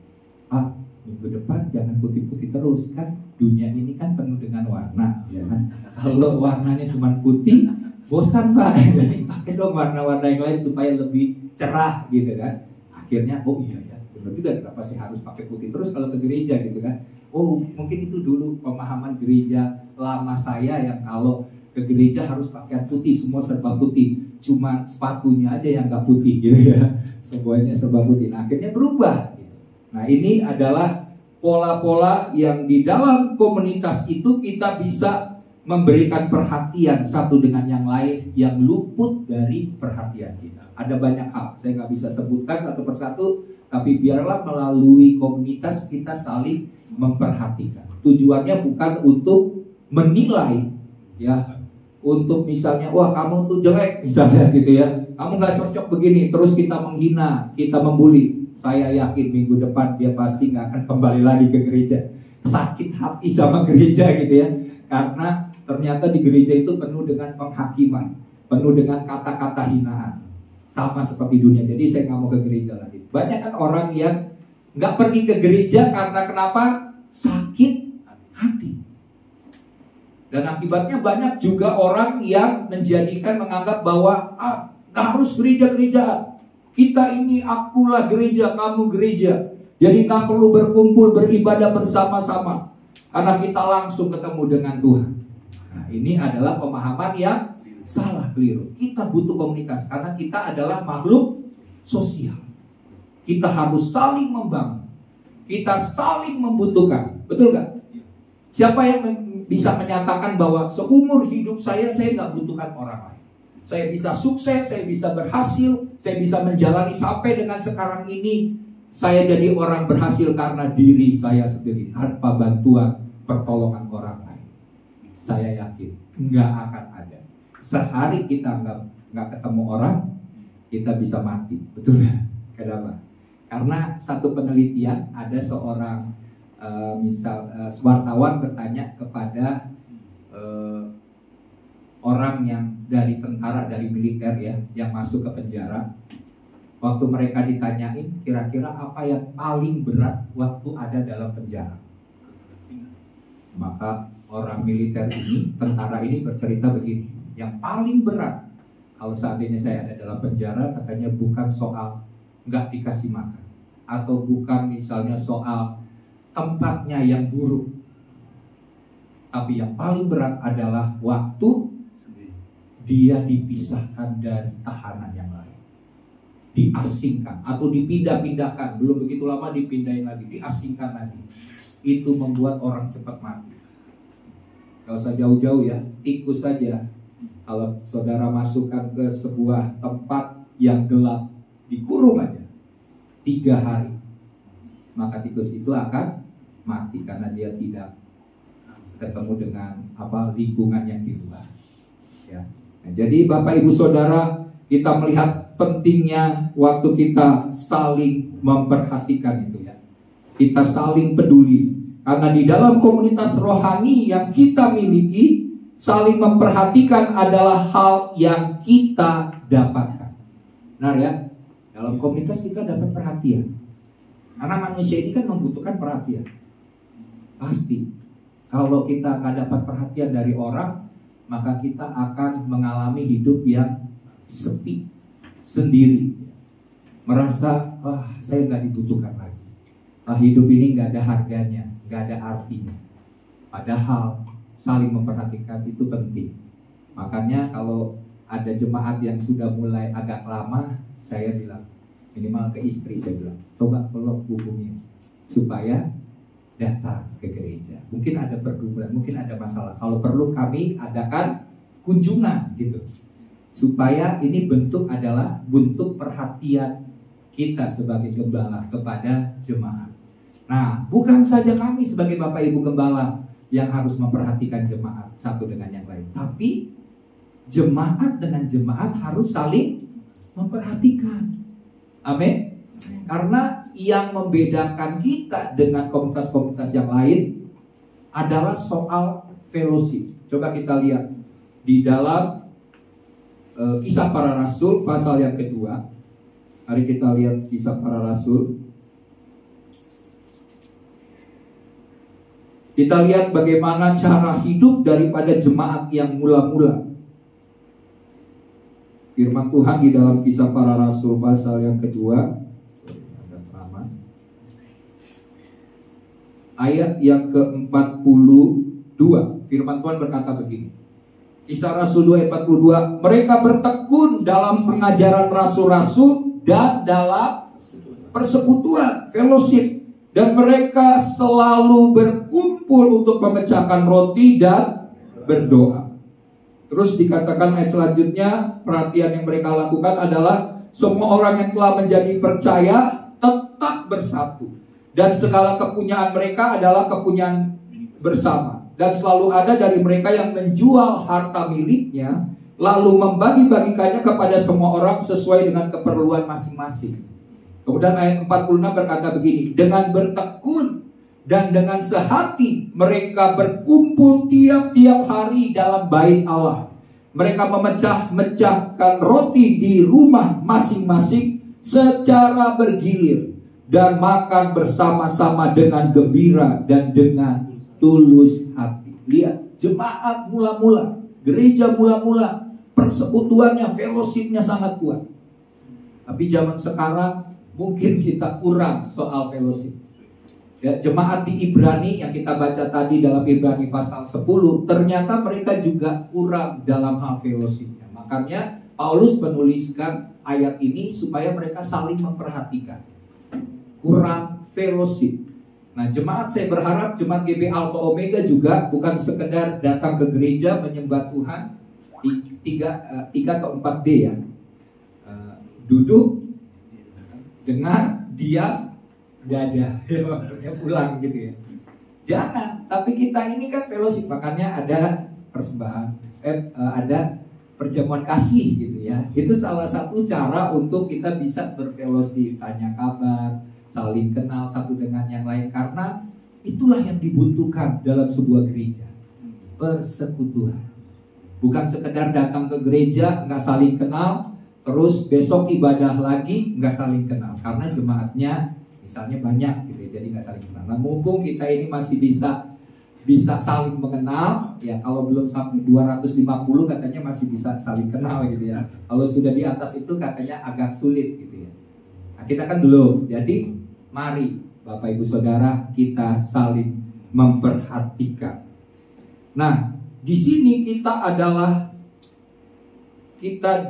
minggu depan jangan putih-putih terus, kan dunia ini kan penuh dengan warna, ya kan? Kalau warnanya cuma putih, bosan Pak. Jadi pakai dong warna-warna yang lain supaya lebih cerah gitu kan. Akhirnya iya ya, benar juga, kenapa sih harus pakai putih terus kalau ke gereja gitu kan. Mungkin itu dulu pemahaman gereja lama saya, yang kalau ke gereja harus pakaian putih, semua serba putih, cuma sepatunya aja yang nggak putih gitu ya, semuanya serba putih. Nah, akhirnya berubah gitu. Nah, ini adalah pola-pola yang di dalam komunitas itu kita bisa memberikan perhatian satu dengan yang lain yang luput dari perhatian kita. Ada banyak hal, saya nggak bisa sebutkan satu persatu, tapi biarlah melalui komunitas kita saling memperhatikan. Tujuannya bukan untuk menilai, ya, untuk misalnya, wah kamu tuh jelek misalnya gitu ya, kamu nggak cocok begini, terus kita menghina, kita membuli. Saya yakin minggu depan dia pasti nggak akan kembali lagi ke gereja. Sakit hati sama gereja gitu ya, karena ternyata di gereja itu penuh dengan penghakiman, penuh dengan kata-kata hinaan, sama seperti dunia. Jadi saya nggak mau ke gereja lagi. Banyak kan orang yang nggak pergi ke gereja karena kenapa? Sakit hati. Dan akibatnya banyak juga orang yang menganggap bahwa nggak harus gereja-gerejaan. Kita ini, akulah gereja, kamu gereja. Jadi nggak perlu berkumpul beribadah bersama-sama, karena kita langsung ketemu dengan Tuhan. Nah, ini adalah pemahaman yang salah, keliru. Kita butuh komunitas karena kita adalah makhluk sosial. Kita harus saling membangun, kita saling membutuhkan. Betul nggak? Siapa yang bisa menyatakan bahwa seumur hidup saya nggak butuhkan orang lain? Saya bisa sukses, saya bisa berhasil, saya bisa menjalani sampai dengan sekarang ini. Saya jadi orang berhasil karena diri saya sendiri, tanpa bantuan pertolongan orang lain. Saya yakin nggak akan ada. Sehari kita nggak ketemu orang, kita bisa mati. Betul nggak? Kenapa? Karena satu penelitian, ada seorang wartawan bertanya kepada orang yang dari tentara, dari militer ya, yang masuk ke penjara. Waktu mereka ditanyain, kira-kira apa yang paling berat waktu ada dalam penjara? Maka orang militer ini, tentara ini bercerita begini, yang paling berat kalau seandainya saya ada dalam penjara, katanya bukan soal nggak dikasih makan, atau bukan misalnya soal tempatnya yang buruk, tapi yang paling berat adalah waktu dia dipisahkan dari tahanan yang lain, diasingkan atau dipindah-pindahkan, belum begitu lama dipindahin lagi, diasingkan lagi. Itu membuat orang cepat mati. Gak usah jauh-jauh ya, tikus saja. Kalau saudara masukkan ke sebuah tempat yang gelap, dikurung aja 3 hari, maka tikus itu akan mati karena dia tidak ketemu dengan lingkungan yang di luar. Ya. Nah, jadi Bapak Ibu Saudara, kita melihat pentingnya waktu kita saling memperhatikan itu ya. Kita saling peduli, karena di dalam komunitas rohani yang kita miliki, saling memperhatikan adalah hal yang kita dapatkan. Benar ya? Dalam komunitas kita dapat perhatian, karena manusia ini kan membutuhkan perhatian. Pasti kalau kita nggak dapat perhatian dari orang, maka kita akan mengalami hidup yang sepi, sendiri, merasa saya nggak dibutuhkan lagi, hidup ini nggak ada harganya, nggak ada artinya. Padahal saling memperhatikan itu penting. Makanya kalau ada jemaat yang sudah mulai agak lama, saya bilang, minimal ke istri saya bilang, coba peluk, hubungi supaya datang ke gereja. Mungkin ada pergumulan, mungkin ada masalah. Kalau perlu kami adakan kunjungan gitu, supaya ini adalah bentuk perhatian kita sebagai gembala kepada jemaat. Nah, bukan saja kami sebagai Bapak Ibu Gembala yang harus memperhatikan jemaat satu dengan yang lain, tapi jemaat dengan jemaat harus saling memperhatikan. Amin. Karena yang membedakan kita dengan komunitas-komunitas yang lain adalah soal fellowship, Coba kita lihat di dalam Kisah Para Rasul pasal yang kedua. Mari kita lihat Kisah Para Rasul. Kita lihat bagaimana cara hidup daripada jemaat yang mula-mula. Firman Tuhan di dalam Kisah Para Rasul pasal yang kedua, ayat yang ke-42. Firman Tuhan berkata begini. Kisah Rasul 2 ayat 42. Mereka bertekun dalam pengajaran rasul-rasul dan dalam persekutuan, fellowship. Dan mereka selalu berkumpul untuk memecahkan roti dan berdoa. Terus dikatakan ayat selanjutnya, perhatian yang mereka lakukan adalah semua orang yang telah menjadi percaya tetap bersatu. Dan segala kepunyaan mereka adalah kepunyaan bersama. Dan selalu ada dari mereka yang menjual harta miliknya, lalu membagi-bagikannya kepada semua orang sesuai dengan keperluan masing-masing. Kemudian ayat 46 berkata begini, dengan bertekun dan dengan sehati mereka berkumpul tiap-tiap hari dalam bait Allah. Mereka memecah-mecahkan roti di rumah masing-masing secara bergilir dan makan bersama-sama dengan gembira dan dengan tulus hati. Lihat, jemaat mula-mula, gereja mula-mula, persekutuannya, fellowshipnya sangat kuat. Tapi zaman sekarang mungkin kita kurang soal fellowship. Ya, jemaat di Ibrani yang kita baca tadi dalam Ibrani pasal 10, ternyata mereka juga kurang dalam hal fellowshipnya. Makanya Paulus menuliskan ayat ini supaya mereka saling memperhatikan. Kurang fellowship. Nah, jemaat, saya berharap jemaat GB Alpha Omega juga bukan sekedar datang ke gereja menyembah Tuhan 3 atau 4D ya. Duduk, dengar, diam, dada, ya, maksudnya pulang gitu ya. Jangan, tapi kita ini kan fellowship, makanya ada persembahan, ada perjamuan kasih gitu ya. Itu salah satu cara untuk kita bisa berfellowship, tanya kabar, saling kenal satu dengan yang lain, karena itulah yang dibutuhkan dalam sebuah gereja. Persekutuan. Bukan sekedar datang ke gereja nggak saling kenal, terus besok ibadah lagi nggak saling kenal, karena jemaatnya misalnya banyak gitu, jadi nggak saling kenal. Nah, mumpung kita ini masih bisa saling mengenal, ya kalau belum sampai 250 katanya masih bisa saling kenal gitu ya. Kalau sudah di atas itu katanya agak sulit gitu ya. Nah, kita kan belum. Jadi mari Bapak Ibu Saudara kita saling memperhatikan. Nah, di sini kita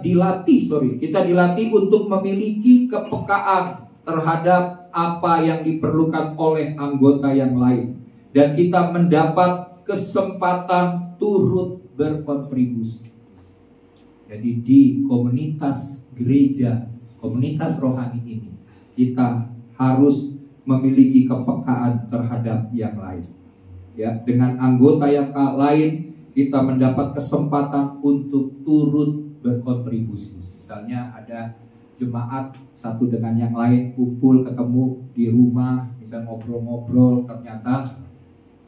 dilatih untuk memiliki kepekaan terhadap apa yang diperlukan oleh anggota yang lain, dan kita mendapat kesempatan turut berkontribusi. Jadi di komunitas gereja, komunitas rohani ini, kita harus memiliki kepekaan terhadap yang lain. Ya, dengan anggota yang lain kita mendapat kesempatan untuk turut berkontribusi. Misalnya ada jemaat satu dengan yang lain kumpul ketemu di rumah, misalnya ngobrol-ngobrol, ternyata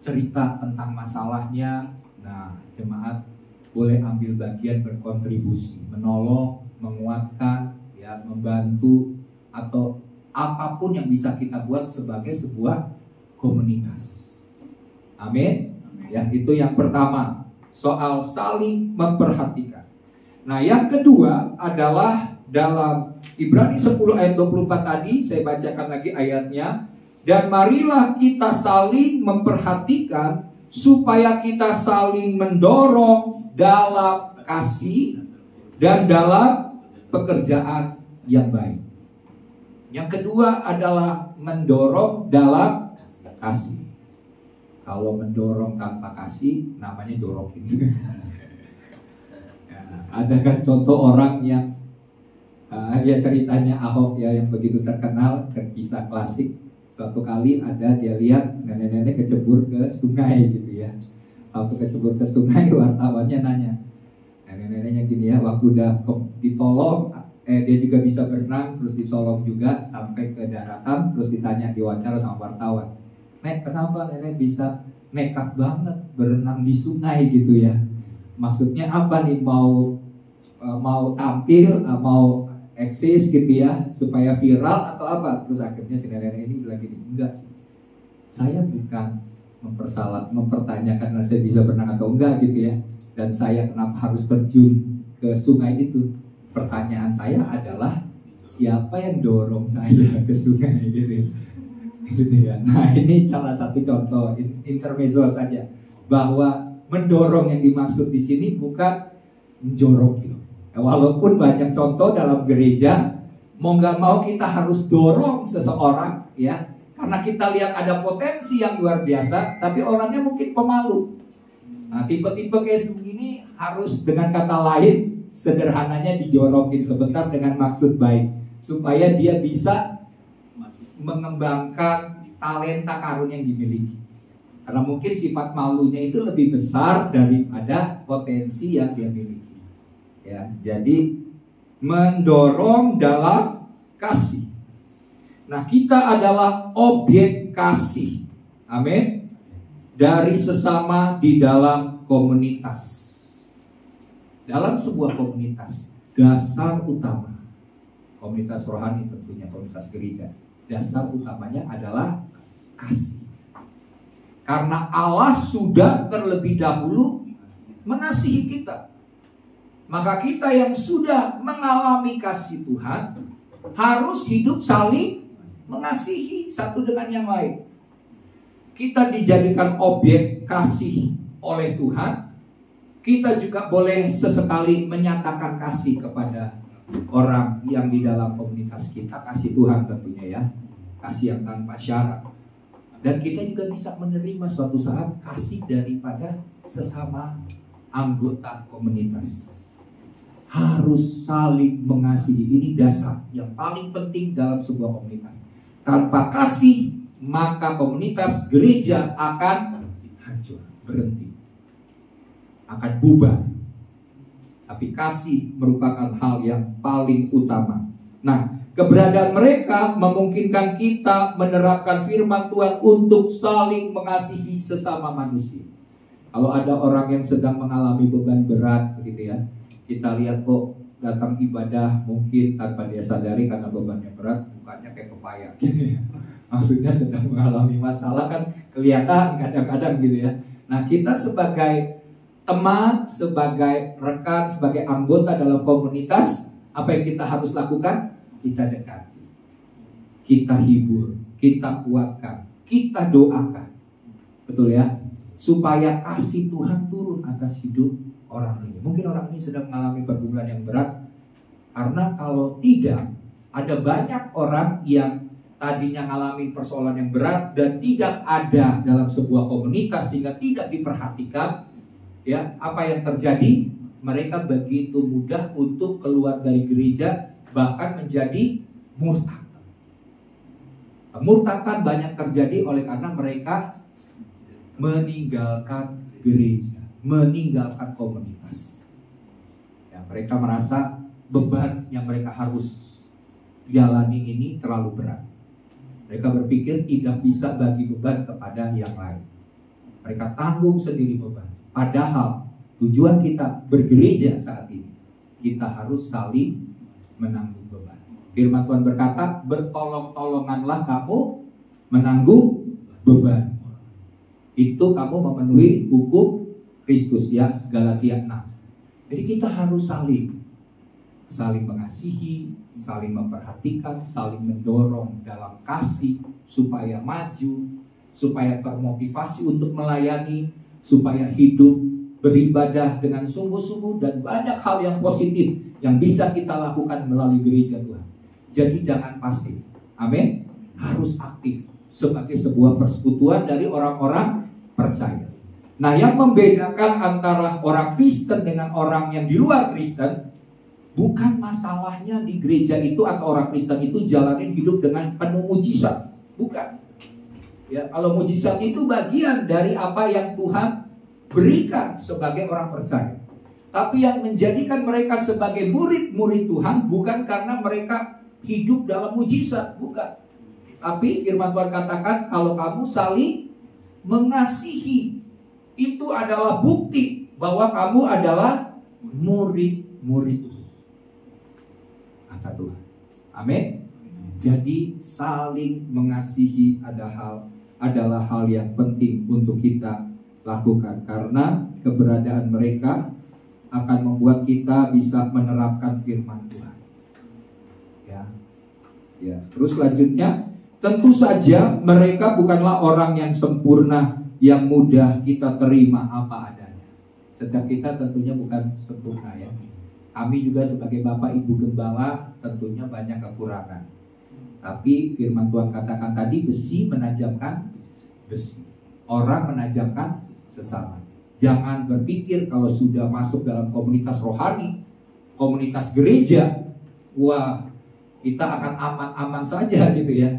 cerita tentang masalahnya. Nah, jemaat boleh ambil bagian berkontribusi, menolong, menguatkan, ya, membantu, atau apapun yang bisa kita buat sebagai sebuah komunitas. Amin. Ya, itu yang pertama, soal saling memperhatikan. Nah, yang kedua adalah dalam Ibrani 10 ayat 24 tadi, saya bacakan lagi ayatnya. Dan marilah kita saling memperhatikan supaya kita saling mendorong dalam kasih dan dalam pekerjaan yang baik. Yang kedua adalah mendorong dalam kasih. Kalau mendorong tanpa kasih namanya dorokin. Ya, ada kan contoh orang yang ya ceritanya Ahok ya, yang begitu terkenal, kisah klasik. Suatu kali ada dia lihat nenek-nenek kecebur ke sungai gitu ya. Waktu kecebur ke sungai, wartawannya nanya, nenek-neneknya gini ya, waktu udah ditolong, dia juga bisa berenang, terus ditolong juga sampai ke daratan, terus ditanya, diwawancara sama wartawan, Nek, kenapa nenek bisa nekat banget berenang di sungai gitu ya. Maksudnya apa nih, mau tampil, mau eksis gitu ya, supaya viral atau apa? Terus akhirnya si nenek ini bilang gini, enggak sih, saya bukan mempertanyakan saya bisa berenang atau enggak gitu ya, dan saya kenapa harus terjun ke sungai itu. Pertanyaan saya adalah siapa yang dorong saya ke sungai gitu ya. Nah, ini salah satu contoh intermezzo saja, bahwa mendorong yang dimaksud di sini bukan menjorok gitu. Walaupun banyak contoh dalam gereja, mau nggak mau kita harus dorong seseorang ya, karena kita lihat ada potensi yang luar biasa, tapi orangnya mungkin pemalu. Nah, tipe-tipe kayak begini harus, dengan kata lain, sederhananya dijorokin sebentar dengan maksud baik, supaya dia bisa mengembangkan talenta karunia yang dimiliki. Karena mungkin sifat malunya itu lebih besar daripada potensi yang dia miliki. Ya, jadi mendorong dalam kasih. Nah, kita adalah objek kasih. Amin. Dari sesama di dalam komunitas. Dalam sebuah komunitas, dasar utama, komunitas rohani tentunya, komunitas gereja, dasar utamanya adalah kasih. Karena Allah sudah terlebih dahulu mengasihi kita, maka kita yang sudah mengalami kasih Tuhan harus hidup saling mengasihi satu dengan yang lain. Kita dijadikan objek kasih oleh Tuhan. Kita juga boleh sesekali menyatakan kasih kepada orang yang di dalam komunitas kita. Kasih Tuhan tentunya ya, kasih yang tanpa syarat. Dan kita juga bisa menerima suatu saat kasih daripada sesama anggota komunitas. Harus saling mengasihi, ini dasar yang paling penting dalam sebuah komunitas. Tanpa kasih, maka komunitas gereja akan hancur, berhenti, akan bubar. Tapi kasih merupakan hal yang paling utama. Nah, keberadaan mereka memungkinkan kita menerapkan firman Tuhan untuk saling mengasihi sesama manusia. Kalau ada orang yang sedang mengalami beban berat begitu ya, kita lihat kok datang ibadah mungkin tanpa dia sadari karena bebannya berat, mukanya kayak pepaya gitu ya. Maksudnya sedang mengalami masalah kan kelihatan kadang-kadang gitu ya. Nah, kita sebagai teman, sebagai rekan, sebagai anggota dalam komunitas, apa yang kita harus lakukan? Kita dekati, kita hibur, kita kuatkan, kita doakan. Betul ya? Supaya kasih Tuhan turun atas hidup orang ini. Mungkin orang ini sedang mengalami pergumulan yang berat, karena kalau tidak, ada banyak orang yang tadinya mengalami persoalan yang berat dan tidak ada dalam sebuah komunitas sehingga tidak diperhatikan. Ya, apa yang terjadi? Mereka begitu mudah untuk keluar dari gereja, bahkan menjadi murtad. Murtadan banyak terjadi oleh karena mereka meninggalkan gereja, meninggalkan komunitas. Ya, mereka merasa beban yang mereka harus jalani ini terlalu berat. Mereka berpikir tidak bisa bagi beban kepada yang lain. Mereka tanggung sendiri beban. Padahal tujuan kita bergereja saat ini, kita harus saling menanggung beban. Firman Tuhan berkata, bertolong-tolonganlah kamu menanggung beban. Itu kamu memenuhi hukum Kristus ya, Galatia 6. Jadi kita harus saling mengasihi, saling memperhatikan, saling mendorong dalam kasih supaya maju, supaya termotivasi untuk melayani, supaya hidup beribadah dengan sungguh-sungguh, dan banyak hal yang positif yang bisa kita lakukan melalui gereja Tuhan. Jadi jangan pasif. Amin. Harus aktif sebagai sebuah persekutuan dari orang-orang percaya. Nah, yang membedakan antara orang Kristen dengan orang yang di luar Kristen bukan masalahnya di gereja itu atau orang Kristen itu jalanin hidup dengan penuh mujizat. Bukan. Ya, kalau mujizat itu bagian dari apa yang Tuhan berikan sebagai orang percaya. Tapi yang menjadikan mereka sebagai murid-murid Tuhan bukan karena mereka hidup dalam mujizat, bukan. Tapi firman Tuhan katakan kalau kamu saling Mengasihi itu adalah bukti bahwa kamu adalah murid-murid, kata Tuhan. Amin. Jadi saling mengasihi adalah hal yang penting untuk kita lakukan, karena keberadaan mereka akan membuat kita bisa menerapkan firman Tuhan. Ya. Terus selanjutnya, tentu saja mereka bukanlah orang yang sempurna yang mudah kita terima apa adanya. Setiap kita tentunya bukan sempurna ya. Kami juga sebagai Bapak Ibu Gembala tentunya banyak kekurangan. Tapi firman Tuhan katakan tadi, besi menajamkan besi. Orang menajamkan sesama. Jangan berpikir kalau sudah masuk dalam komunitas rohani, komunitas gereja, wah kita akan aman-aman saja gitu ya.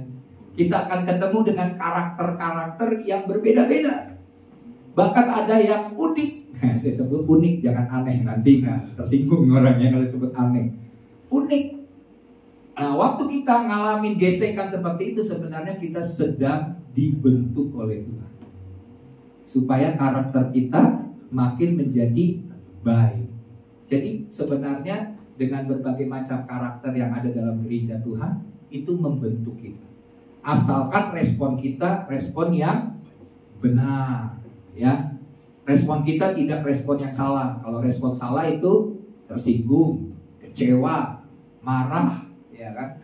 Kita akan ketemu dengan karakter-karakter yang berbeda-beda. Bahkan ada yang unik. Saya sebut unik, jangan aneh, nanti tersinggung orangnya kalau disebut aneh. Unik. Nah, waktu kita ngalamin gesekan seperti itu, sebenarnya kita sedang dibentuk oleh Tuhan, supaya karakter kita makin menjadi baik. Jadi sebenarnya dengan berbagai macam karakter yang ada dalam gereja Tuhan, itu membentuk kita. Asalkan respon kita respon yang benar, ya. Respon kita tidak respon yang salah. Kalau respon salah itu tersinggung, kecewa, marah, ya kan?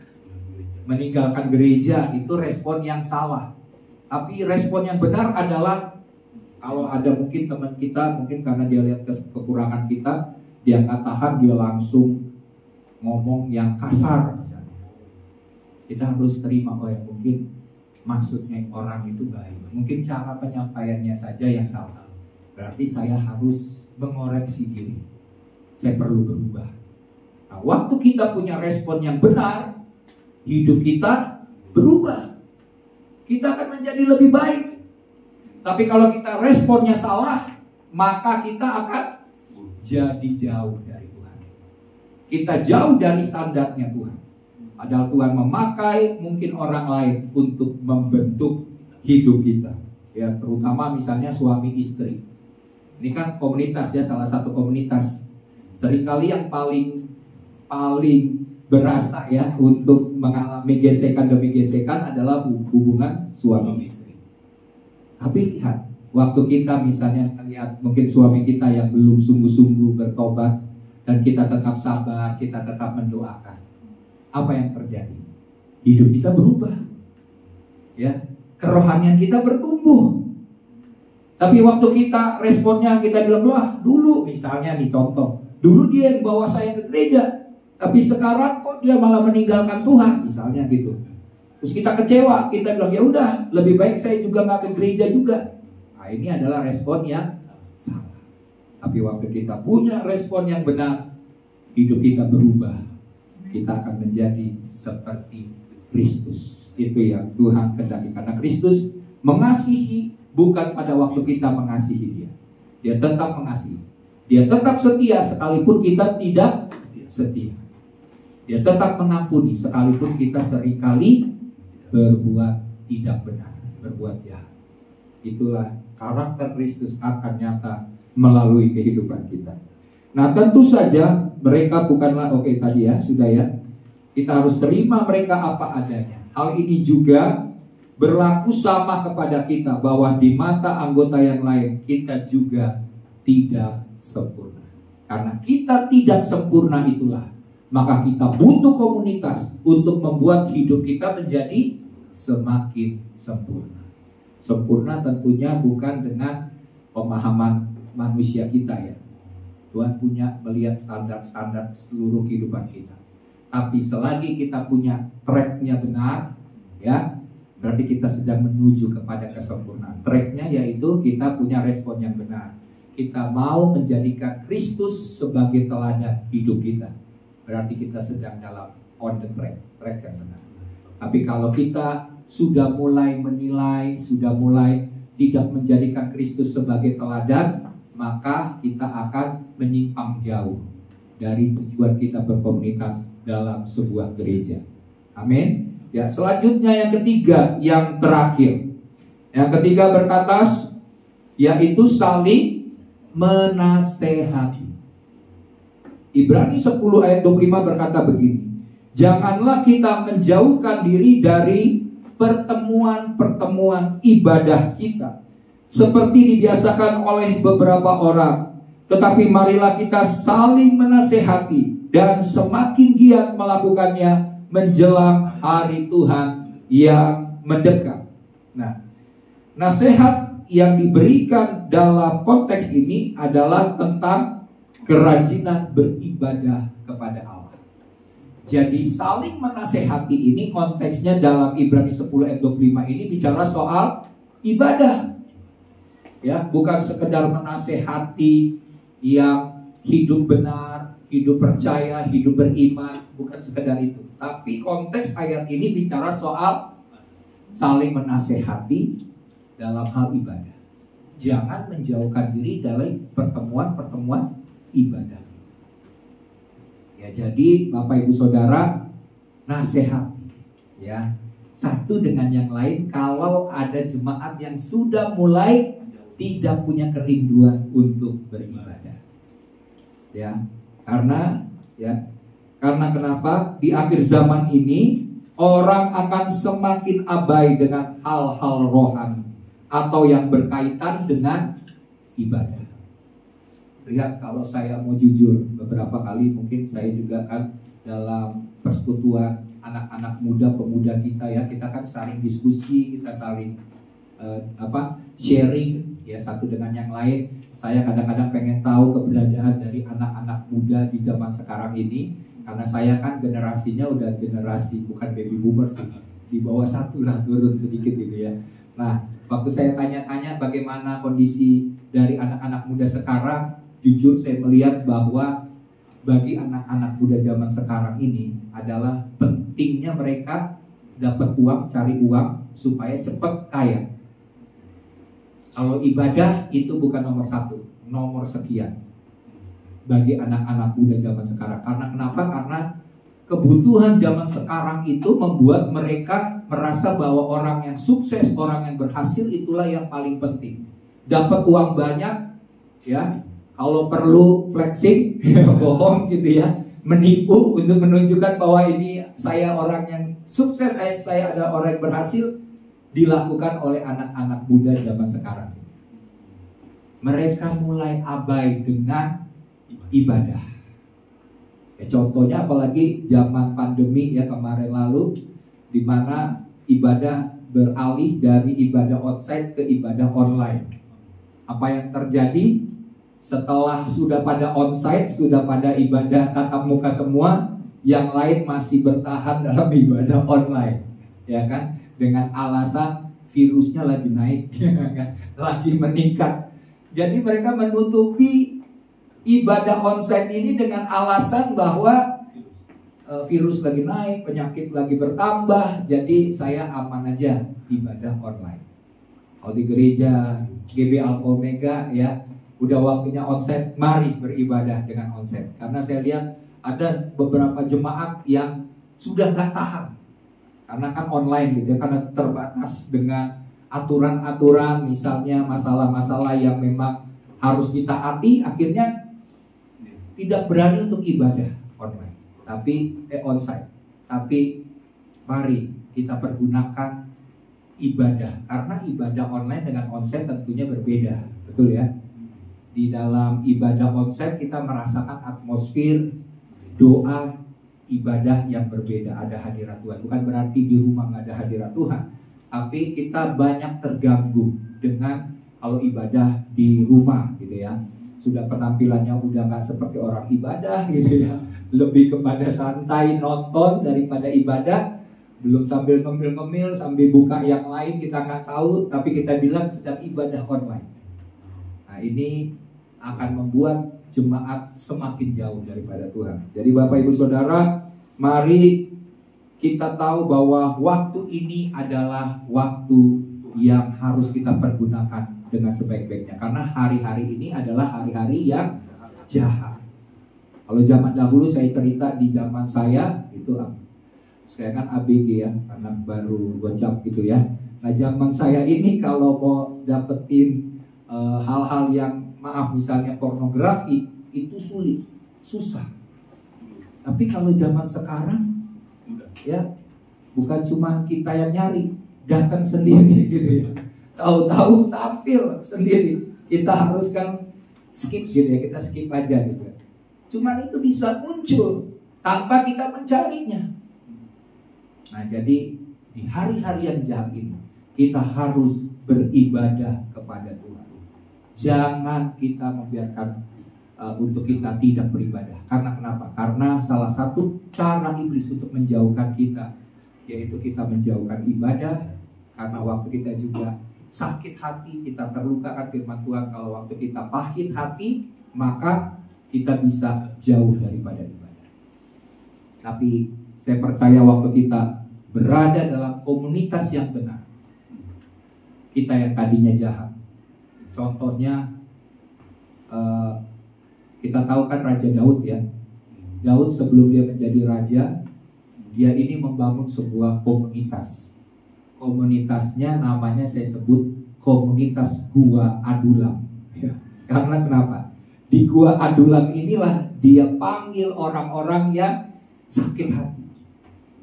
Meninggalkan gereja, itu respon yang salah. Tapi respon yang benar adalah kalau ada mungkin teman kita, mungkin karena dia lihat kekurangan kita, dia nggak tahan, dia langsung ngomong yang kasar misalnya. Kita harus terima, oh ya mungkin maksudnya orang itu baik, mungkin cara penyampaiannya saja yang salah. Berarti saya harus mengoreksi diri, saya perlu berubah. Nah, waktu kita punya respon yang benar, hidup kita berubah, kita akan menjadi lebih baik. Tapi kalau kita responnya salah, maka kita akan jadi jauh dari Tuhan. Kita jauh dari standarnya Tuhan. Padahal Tuhan memakai mungkin orang lain untuk membentuk hidup kita. Ya, terutama misalnya suami istri. Ini kan komunitas ya, salah satu komunitas. Seringkali yang paling berasa ya untuk mengalami gesekan demi gesekan adalah hubungan suami istri. Tapi lihat, waktu kita misalnya lihat mungkin suami kita yang belum sungguh-sungguh bertobat, dan kita tetap sabar, kita tetap mendoakan, apa yang terjadi? Hidup kita berubah, ya, kerohanian kita bertumbuh. Tapi waktu kita responnya kita bilang, wah dulu misalnya nih contoh, dulu dia yang bawa saya ke gereja, tapi sekarang kok dia malah meninggalkan Tuhan, misalnya gitu. Terus kita kecewa, kita bilang ya udah, lebih baik saya juga nggak ke gereja juga. Nah, ini adalah respon yang salah. Tapi waktu kita punya respon yang benar, hidup kita berubah. Kita akan menjadi seperti Kristus. Itu yang Tuhan kehendaki, karena Kristus mengasihi bukan pada waktu kita mengasihi dia. Dia tetap mengasihi. Dia tetap setia sekalipun kita tidak setia. Dia tetap mengampuni sekalipun kita seringkali berbuat tidak benar, berbuat jahat. Itulah karakter Kristus akan nyata melalui kehidupan kita. Nah, tentu saja mereka bukanlah, oke tadi ya, sudah ya. Kita harus terima mereka apa adanya. Hal ini juga berlaku sama kepada kita, bahwa di mata anggota yang lain kita juga tidak sempurna. Karena kita tidak sempurna itulah, maka kita butuh komunitas untuk membuat hidup kita menjadi semakin sempurna. Sempurna tentunya bukan dengan pemahaman manusia kita ya. Tuhan punya melihat standar-standar seluruh kehidupan kita. Tapi selagi kita punya tracknya benar, ya, berarti kita sedang menuju kepada kesempurnaan. Tracknya yaitu kita punya respon yang benar. Kita mau menjadikan Kristus sebagai teladan hidup kita. Berarti kita sedang dalam on the track yang benar. Tapi kalau kita sudah mulai menilai, sudah mulai tidak menjadikan Kristus sebagai teladan, maka kita akan menyimpang jauh dari tujuan kita berkomunitas dalam sebuah gereja. Amin. Ya, selanjutnya yang ketiga, yang terakhir, Yang ketiga berkata, yaitu saling menasehati. Ibrani 10 ayat 25 berkata begini, janganlah kita menjauhkan diri dari pertemuan-pertemuan ibadah kita, seperti dibiasakan oleh beberapa orang, tetapi marilah kita saling menasehati dan semakin giat melakukannya menjelang hari Tuhan yang mendekat. Nah, nasihat yang diberikan dalam konteks ini adalah tentang kerajinan beribadah kepada Allah. Jadi saling menasehati ini konteksnya dalam Ibrani 10 ayat 25 ini bicara soal ibadah. Ya, bukan sekedar menasehati yang hidup benar, hidup percaya, hidup beriman, bukan sekedar itu. Tapi konteks ayat ini bicara soal saling menasehati dalam hal ibadah. Jangan menjauhkan diri dari pertemuan-pertemuan ibadah. Ya, jadi Bapak Ibu Saudara, nasihat ya satu dengan yang lain. Kalau ada jemaat yang sudah mulai tidak punya kerinduan untuk beribadah, ya karena kenapa di akhir zaman ini orang akan semakin abai dengan hal-hal rohani atau yang berkaitan dengan ibadah. Lihat, kalau saya mau jujur, beberapa kali mungkin saya juga kan dalam persekutuan anak-anak muda, pemuda kita ya, kita kan saling diskusi, kita saling sharing ya satu dengan yang lain. Saya kadang-kadang pengen tahu keberadaan dari anak-anak muda di zaman sekarang ini, karena saya kan generasinya udah generasi bukan baby boomer sih, di bawah satu lah, turun sedikit gitu ya. Nah, waktu saya tanya-tanya bagaimana kondisi dari anak-anak muda sekarang, jujur saya melihat bahwa bagi anak-anak muda zaman sekarang ini adalah pentingnya mereka dapat uang, cari uang supaya cepat kaya. Kalau ibadah itu bukan nomor satu, nomor sekian bagi anak-anak muda zaman sekarang. Karena kenapa? Karena kebutuhan zaman sekarang itu membuat mereka merasa bahwa orang yang sukses, orang yang berhasil itulah yang paling penting. Dapat uang banyak, ya. Kalau perlu flexing, bohong gitu ya, menipu untuk menunjukkan bahwa ini saya orang yang sukses, saya ada orang yang berhasil, dilakukan oleh anak-anak muda zaman sekarang. Mereka mulai abai dengan ibadah. Ya, contohnya apalagi zaman pandemi ya kemarin lalu, di mana ibadah beralih dari ibadah onsite ke ibadah online. Apa yang terjadi? Setelah sudah pada onsite, sudah pada ibadah tatap muka semua, yang lain masih bertahan dalam ibadah online, ya kan? Dengan alasan virusnya lagi naik, lagi meningkat. Jadi mereka menutupi ibadah onsite ini dengan alasan bahwa virus lagi naik, penyakit lagi bertambah, jadi saya aman aja ibadah online. Kalau di gereja GB Alpha Omega ya, udah waktunya onsite, mari beribadah dengan onsite. Karena saya lihat ada beberapa jemaat yang sudah gak tahan, karena kan online gitu ya, karena terbatas dengan aturan-aturan, misalnya masalah-masalah yang memang harus ditaati, akhirnya tidak berani untuk ibadah online, tapi onsite. Tapi mari kita pergunakan ibadah, karena ibadah online dengan onsite tentunya berbeda, betul ya? Di dalam ibadah onsite kita merasakan atmosfer doa ibadah yang berbeda, ada hadirat Tuhan. Bukan berarti di rumah nggak ada hadirat Tuhan, tapi kita banyak terganggu dengan kalau ibadah di rumah gitu ya. Sudah penampilannya udah nggak seperti orang ibadah gitu ya, lebih kepada santai nonton daripada ibadah. Belum sambil ngemil-ngemil, sambil buka yang lain kita nggak tahu, tapi kita bilang sedang ibadah online. Nah, ini akan membuat jemaat semakin jauh daripada Tuhan. Jadi Bapak Ibu Saudara, mari kita tahu bahwa waktu ini adalah waktu yang harus kita pergunakan dengan sebaik-baiknya. Karena hari-hari ini adalah hari-hari yang jahat. Kalau zaman dahulu saya cerita di zaman saya, itu saya kan ABG ya, anak baru gocap gitu ya. Nah, zaman saya ini kalau mau dapetin hal-hal yang maaf misalnya pornografi itu sulit, susah. Tapi kalau zaman sekarang ya bukan cuma kita yang nyari, datang sendiri gitu ya. Tahu-tahu tampil sendiri. Kita harus kan skip gitu ya, kita skip aja gitu. Cuman itu bisa muncul tanpa kita mencarinya. Nah, jadi di hari-hari yang jahat ini kita harus beribadah kepada Tuhan. Jangan kita membiarkan untuk kita tidak beribadah. Karena kenapa? Karena salah satu cara iblis untuk menjauhkan kita, yaitu kita menjauhkan ibadah. Karena waktu kita juga sakit hati, kita terluka, kan firman Tuhan, kalau waktu kita pahit hati, maka kita bisa jauh daripada ibadah. Tapi saya percaya waktu kita berada dalam komunitas yang benar, kita yang tadinya jahat. Contohnya kita tahu kan Raja Daud ya. Daud sebelum dia menjadi raja, dia ini membangun sebuah komunitas. Komunitasnya namanya saya sebut komunitas Gua Adulam ya. Karena kenapa? Di Gua Adulam inilah dia panggil orang-orang yang sakit hati.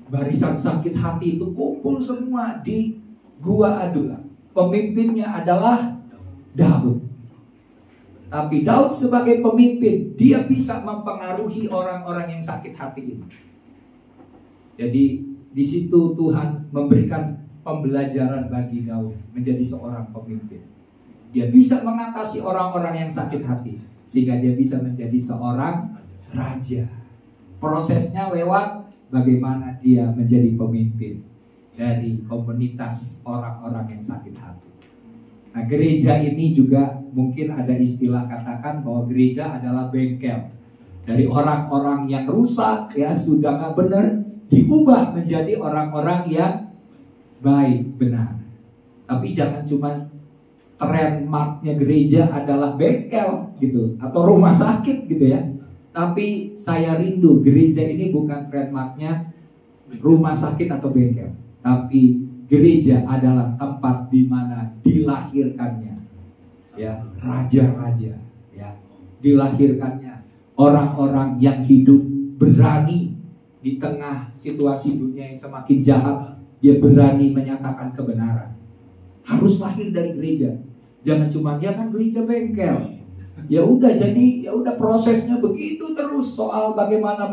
Barisan sakit hati itu kumpul semua di Gua Adulam. Pemimpinnya adalah Daud. Tapi Daud sebagai pemimpin, dia bisa mempengaruhi orang-orang yang sakit hati ini. Jadi di situ Tuhan memberikan pembelajaran bagi Daud menjadi seorang pemimpin. Dia bisa mengatasi orang-orang yang sakit hati sehingga dia bisa menjadi seorang raja. Prosesnya lewat bagaimana dia menjadi pemimpin dari komunitas orang-orang yang sakit hati. Nah, gereja ini juga mungkin ada istilah katakan bahwa gereja adalah bengkel dari orang-orang yang rusak ya, sudah nggak benar, diubah menjadi orang-orang yang baik, benar. Tapi jangan cuma trademarknya gereja adalah bengkel gitu atau rumah sakit gitu ya. Tapi saya rindu gereja ini bukan trademarknya rumah sakit atau bengkel, tapi gereja adalah tempat di mana dilahirkannya ya raja-raja ya, dilahirkannya orang-orang yang hidup berani di tengah situasi dunia yang semakin jahat. Dia berani menyatakan kebenaran. Harus lahir dari gereja. Jangan cuma ya kan gereja bengkel. Ya udah, jadi ya udah prosesnya begitu terus soal bagaimana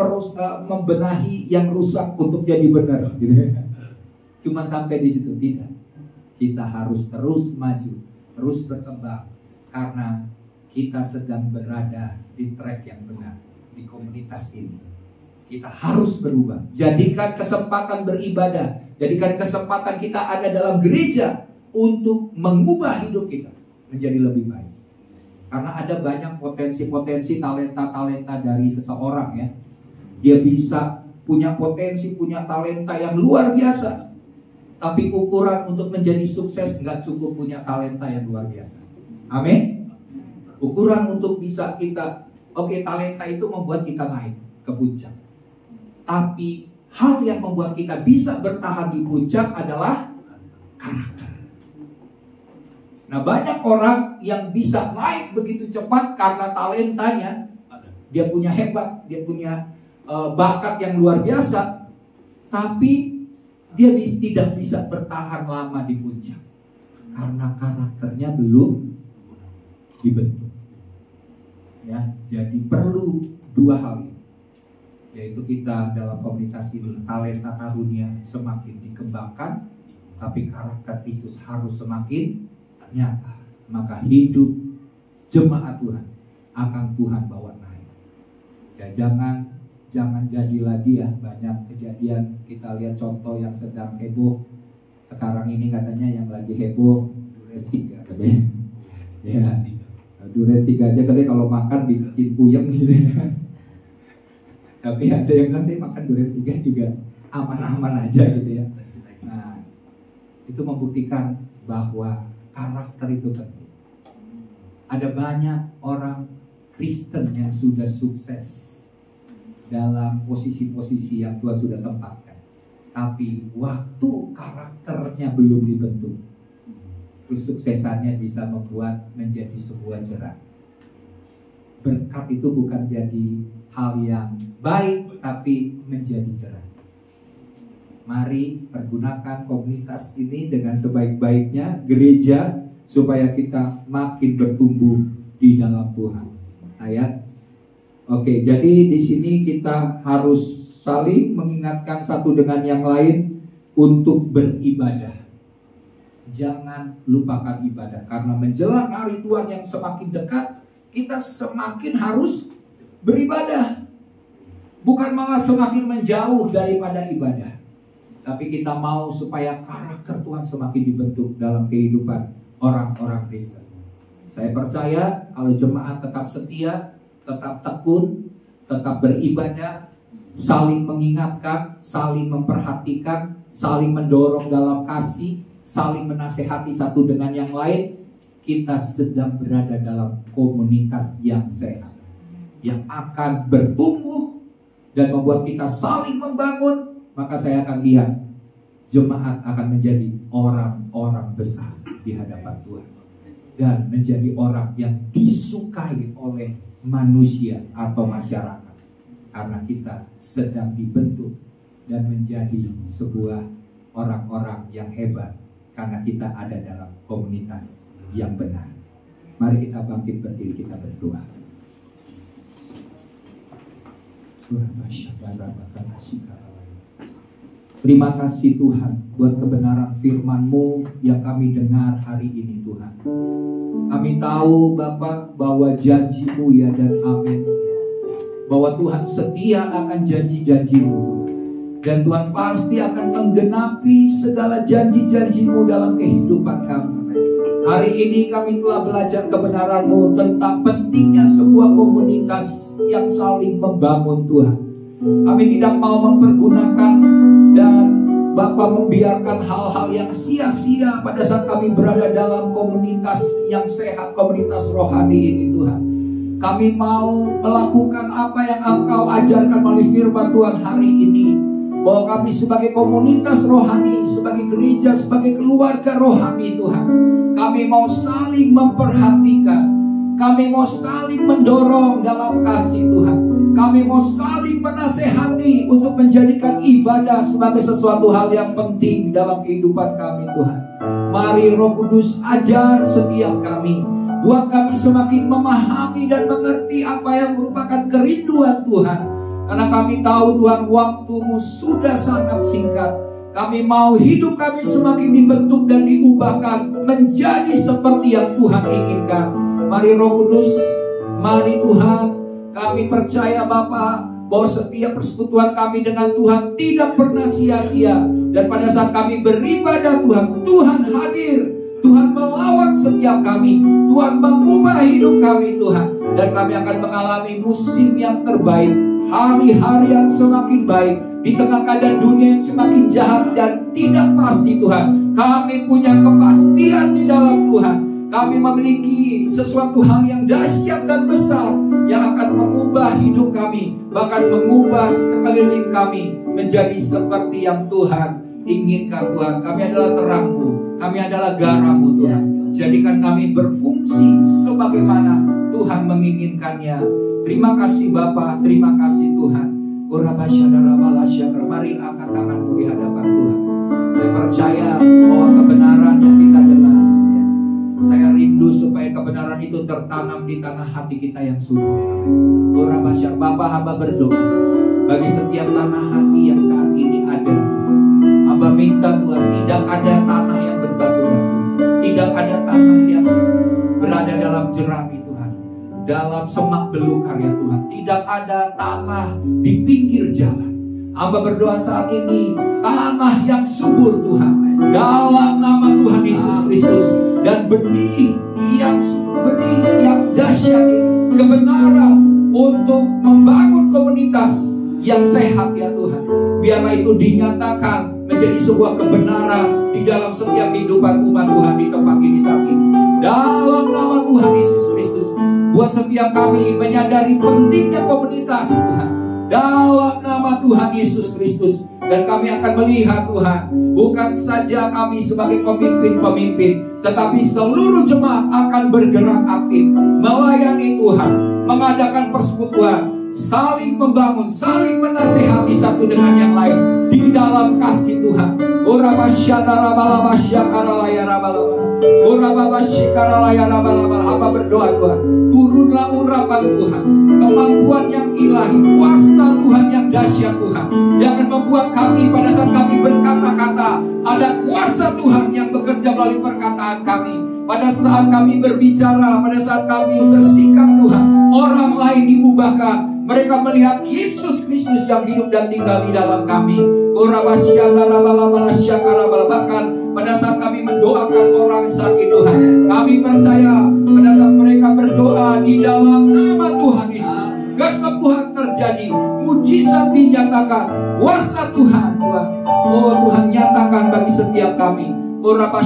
membenahi yang rusak untuk jadi benar gitu. Cuma sampai di situ tidak. Kita harus terus maju, terus berkembang karena kita sedang berada di track yang benar di komunitas ini. Kita harus berubah. Jadikan kesempatan beribadah, jadikan kesempatan kita ada dalam gereja untuk mengubah hidup kita menjadi lebih baik. Karena ada banyak potensi-potensi, talenta-talenta dari seseorang ya. Dia bisa punya potensi, punya talenta yang luar biasa. Tapi ukuran untuk menjadi sukses nggak cukup punya talenta yang luar biasa. Amin. Ukuran untuk bisa kita, talenta itu membuat kita naik ke puncak. Tapi hal yang membuat kita bisa bertahan di puncak adalah karakter. Nah, banyak orang yang bisa naik begitu cepat karena talentanya. Dia punya hebat, dia punya bakat yang luar biasa. Tapi dia tidak bisa bertahan lama di puncak karena karakternya belum dibentuk. Ya, jadi perlu dua hal ini, yaitu kita dalam komunitas ini talenta karunia semakin dikembangkan, tapi karakter Kristus harus semakin nyata. Maka hidup jemaat Tuhan akan Tuhan bawa naik. Ya, jangan jadi lagi ya banyak kejadian. Kita lihat contoh yang sedang heboh sekarang ini, katanya yang lagi heboh Duren 3 katanya. Ya, Duren 3 aja katanya kalau makan bikin puyeng gitu. Tapi ada yang bilang sih makan Duren 3 juga aman-aman aja gitu ya. Nah, itu membuktikan bahwa karakter itu penting. Ada banyak orang Kristen yang sudah sukses dalam posisi-posisi yang Tuhan sudah tempatkan. tapi waktu karakternya belum dibentuk, kesuksesannya bisa membuat menjadi sebuah jerat. Berkat itu bukan jadi hal yang baik, tapi menjadi jerat. Mari pergunakan komunitas ini dengan sebaik-baiknya, gereja, supaya kita makin bertumbuh di dalam Tuhan. Ayat. Oke, jadi di sini kita harus saling mengingatkan satu dengan yang lain untuk beribadah. Jangan lupakan ibadah, karena menjelang hari Tuhan yang semakin dekat, kita semakin harus beribadah. Bukan malah semakin menjauh daripada ibadah, tapi kita mau supaya karakter Tuhan semakin dibentuk dalam kehidupan orang-orang Kristen. Saya percaya kalau jemaat tetap setia, tetap tekun, tetap beribadah, saling mengingatkan, saling memperhatikan, saling mendorong dalam kasih, saling menasehati satu dengan yang lain, kita sedang berada dalam komunitas yang sehat, yang akan bertumbuh dan membuat kita saling membangun. Maka saya akan lihat jemaat akan menjadi orang-orang besar di hadapan Tuhan, dan menjadi orang yang disukai oleh manusia atau masyarakat, karena kita sedang dibentuk dan menjadi sebuah orang-orang yang hebat, karena kita ada dalam komunitas yang benar. Mari kita bangkit berdiri, kita berdoa. Terima kasih Tuhan buat kebenaran firman-Mu yang kami dengar hari ini Tuhan. Kami tahu Bapa bahwa janji-Mu ya dan amin, bahwa Tuhan setia akan janji-janji-Mu, dan Tuhan pasti akan menggenapi segala janji-janji-Mu dalam kehidupan kami. Hari ini kami telah belajar kebenaran-Mu tentang pentingnya sebuah komunitas yang saling membangun Tuhan. Kami tidak mau mempergunakan dan Bapa membiarkan hal-hal yang sia-sia pada saat kami berada dalam komunitas yang sehat, komunitas rohani ini Tuhan. Kami mau melakukan apa yang Engkau ajarkan melalui firman Tuhan hari ini, bahwa kami sebagai komunitas rohani, sebagai gereja, sebagai keluarga rohani Tuhan, kami mau saling memperhatikan, kami mau saling mendorong dalam kasih Tuhan, kami mau saling menasehati untuk menjadikan ibadah sebagai sesuatu hal yang penting dalam kehidupan kami Tuhan. Mari Roh Kudus ajar setiap kami, buat kami semakin memahami dan mengerti apa yang merupakan kerinduan Tuhan. Karena kami tahu Tuhan, waktu-Mu sudah sangat singkat. Kami mau hidup kami semakin dibentuk dan diubahkan menjadi seperti yang Tuhan inginkan. Mari Roh Kudus, mari Tuhan, kami percaya Bapa bahwa setiap persekutuan kami dengan Tuhan tidak pernah sia-sia. Dan pada saat kami beribadah Tuhan, Tuhan hadir, Tuhan melawat setiap kami, Tuhan mengubah hidup kami Tuhan. Dan kami akan mengalami musim yang terbaik, hari-hari yang semakin baik, di tengah keadaan dunia yang semakin jahat dan tidak pasti Tuhan. Kami punya kepastian di dalam Tuhan. Kami memiliki sesuatu hal yang dahsyat dan besar yang akan mengubah hidup kami, bahkan mengubah sekeliling kami menjadi seperti yang Tuhan inginkan Tuhan. Kami adalah terang-Mu, kami adalah garam-Mu Tuhan. Jadikan kami berfungsi sebagaimana Tuhan menginginkannya. Terima kasih Bapa, terima kasih Tuhan. Mari angkat tanganmu di hadapan Tuhan. Saya percaya bahwa kebenaran yang kita dengar, saya rindu supaya kebenaran itu tertanam di tanah hati kita yang subur. Bapak hamba berdoa bagi setiap tanah hati yang saat ini ada. Hamba minta Tuhan, tidak ada tanah yang berbatu-batu, tidak ada tanah yang berada dalam jerami Tuhan, dalam semak belukar ya Tuhan. Tidak ada tanah di pinggir jalan. Hamba berdoa saat ini, tanah yang subur Tuhan, dalam nama Tuhan Yesus Kristus. Dan benih yang dahsyat ini, kebenaran untuk membangun komunitas yang sehat ya Tuhan. Biarlah itu dinyatakan menjadi sebuah kebenaran di dalam setiap kehidupan umat Tuhan di tempat ini saat ini. Dalam nama Tuhan Yesus Kristus, buat setiap kami menyadari pentingnya komunitas Tuhan. Dalam nama Tuhan Yesus Kristus, Dan kami akan melihat Tuhan, bukan saja kami sebagai pemimpin-pemimpin, tetapi seluruh jemaat akan bergerak aktif, melayani Tuhan, mengadakan persekutuan, saling membangun, saling menasehati satu dengan yang lain di dalam kasih Tuhan. Hamba berdoa Tuhan, turunlah urapan Tuhan, kemampuan yang ilahi, kuasa Tuhan yang dahsyat Tuhan, yang akan membuat kami pada saat kami berkata-kata, ada kuasa Tuhan yang bekerja melalui perkataan kami. Pada saat kami berbicara, pada saat kami bersikap Tuhan, orang lain diubahkan. Mereka melihat Yesus Kristus yang hidup dan tinggal di dalam kami. Bahkan pada saat kami mendoakan orang sakit Tuhan, kami percaya pada saat mereka berdoa di dalam nama Tuhan Yesus, kesembuhan terjadi, mujizat dinyatakan, kuasa Tuhan. Oh Tuhan, nyatakan bagi setiap kami. Bapak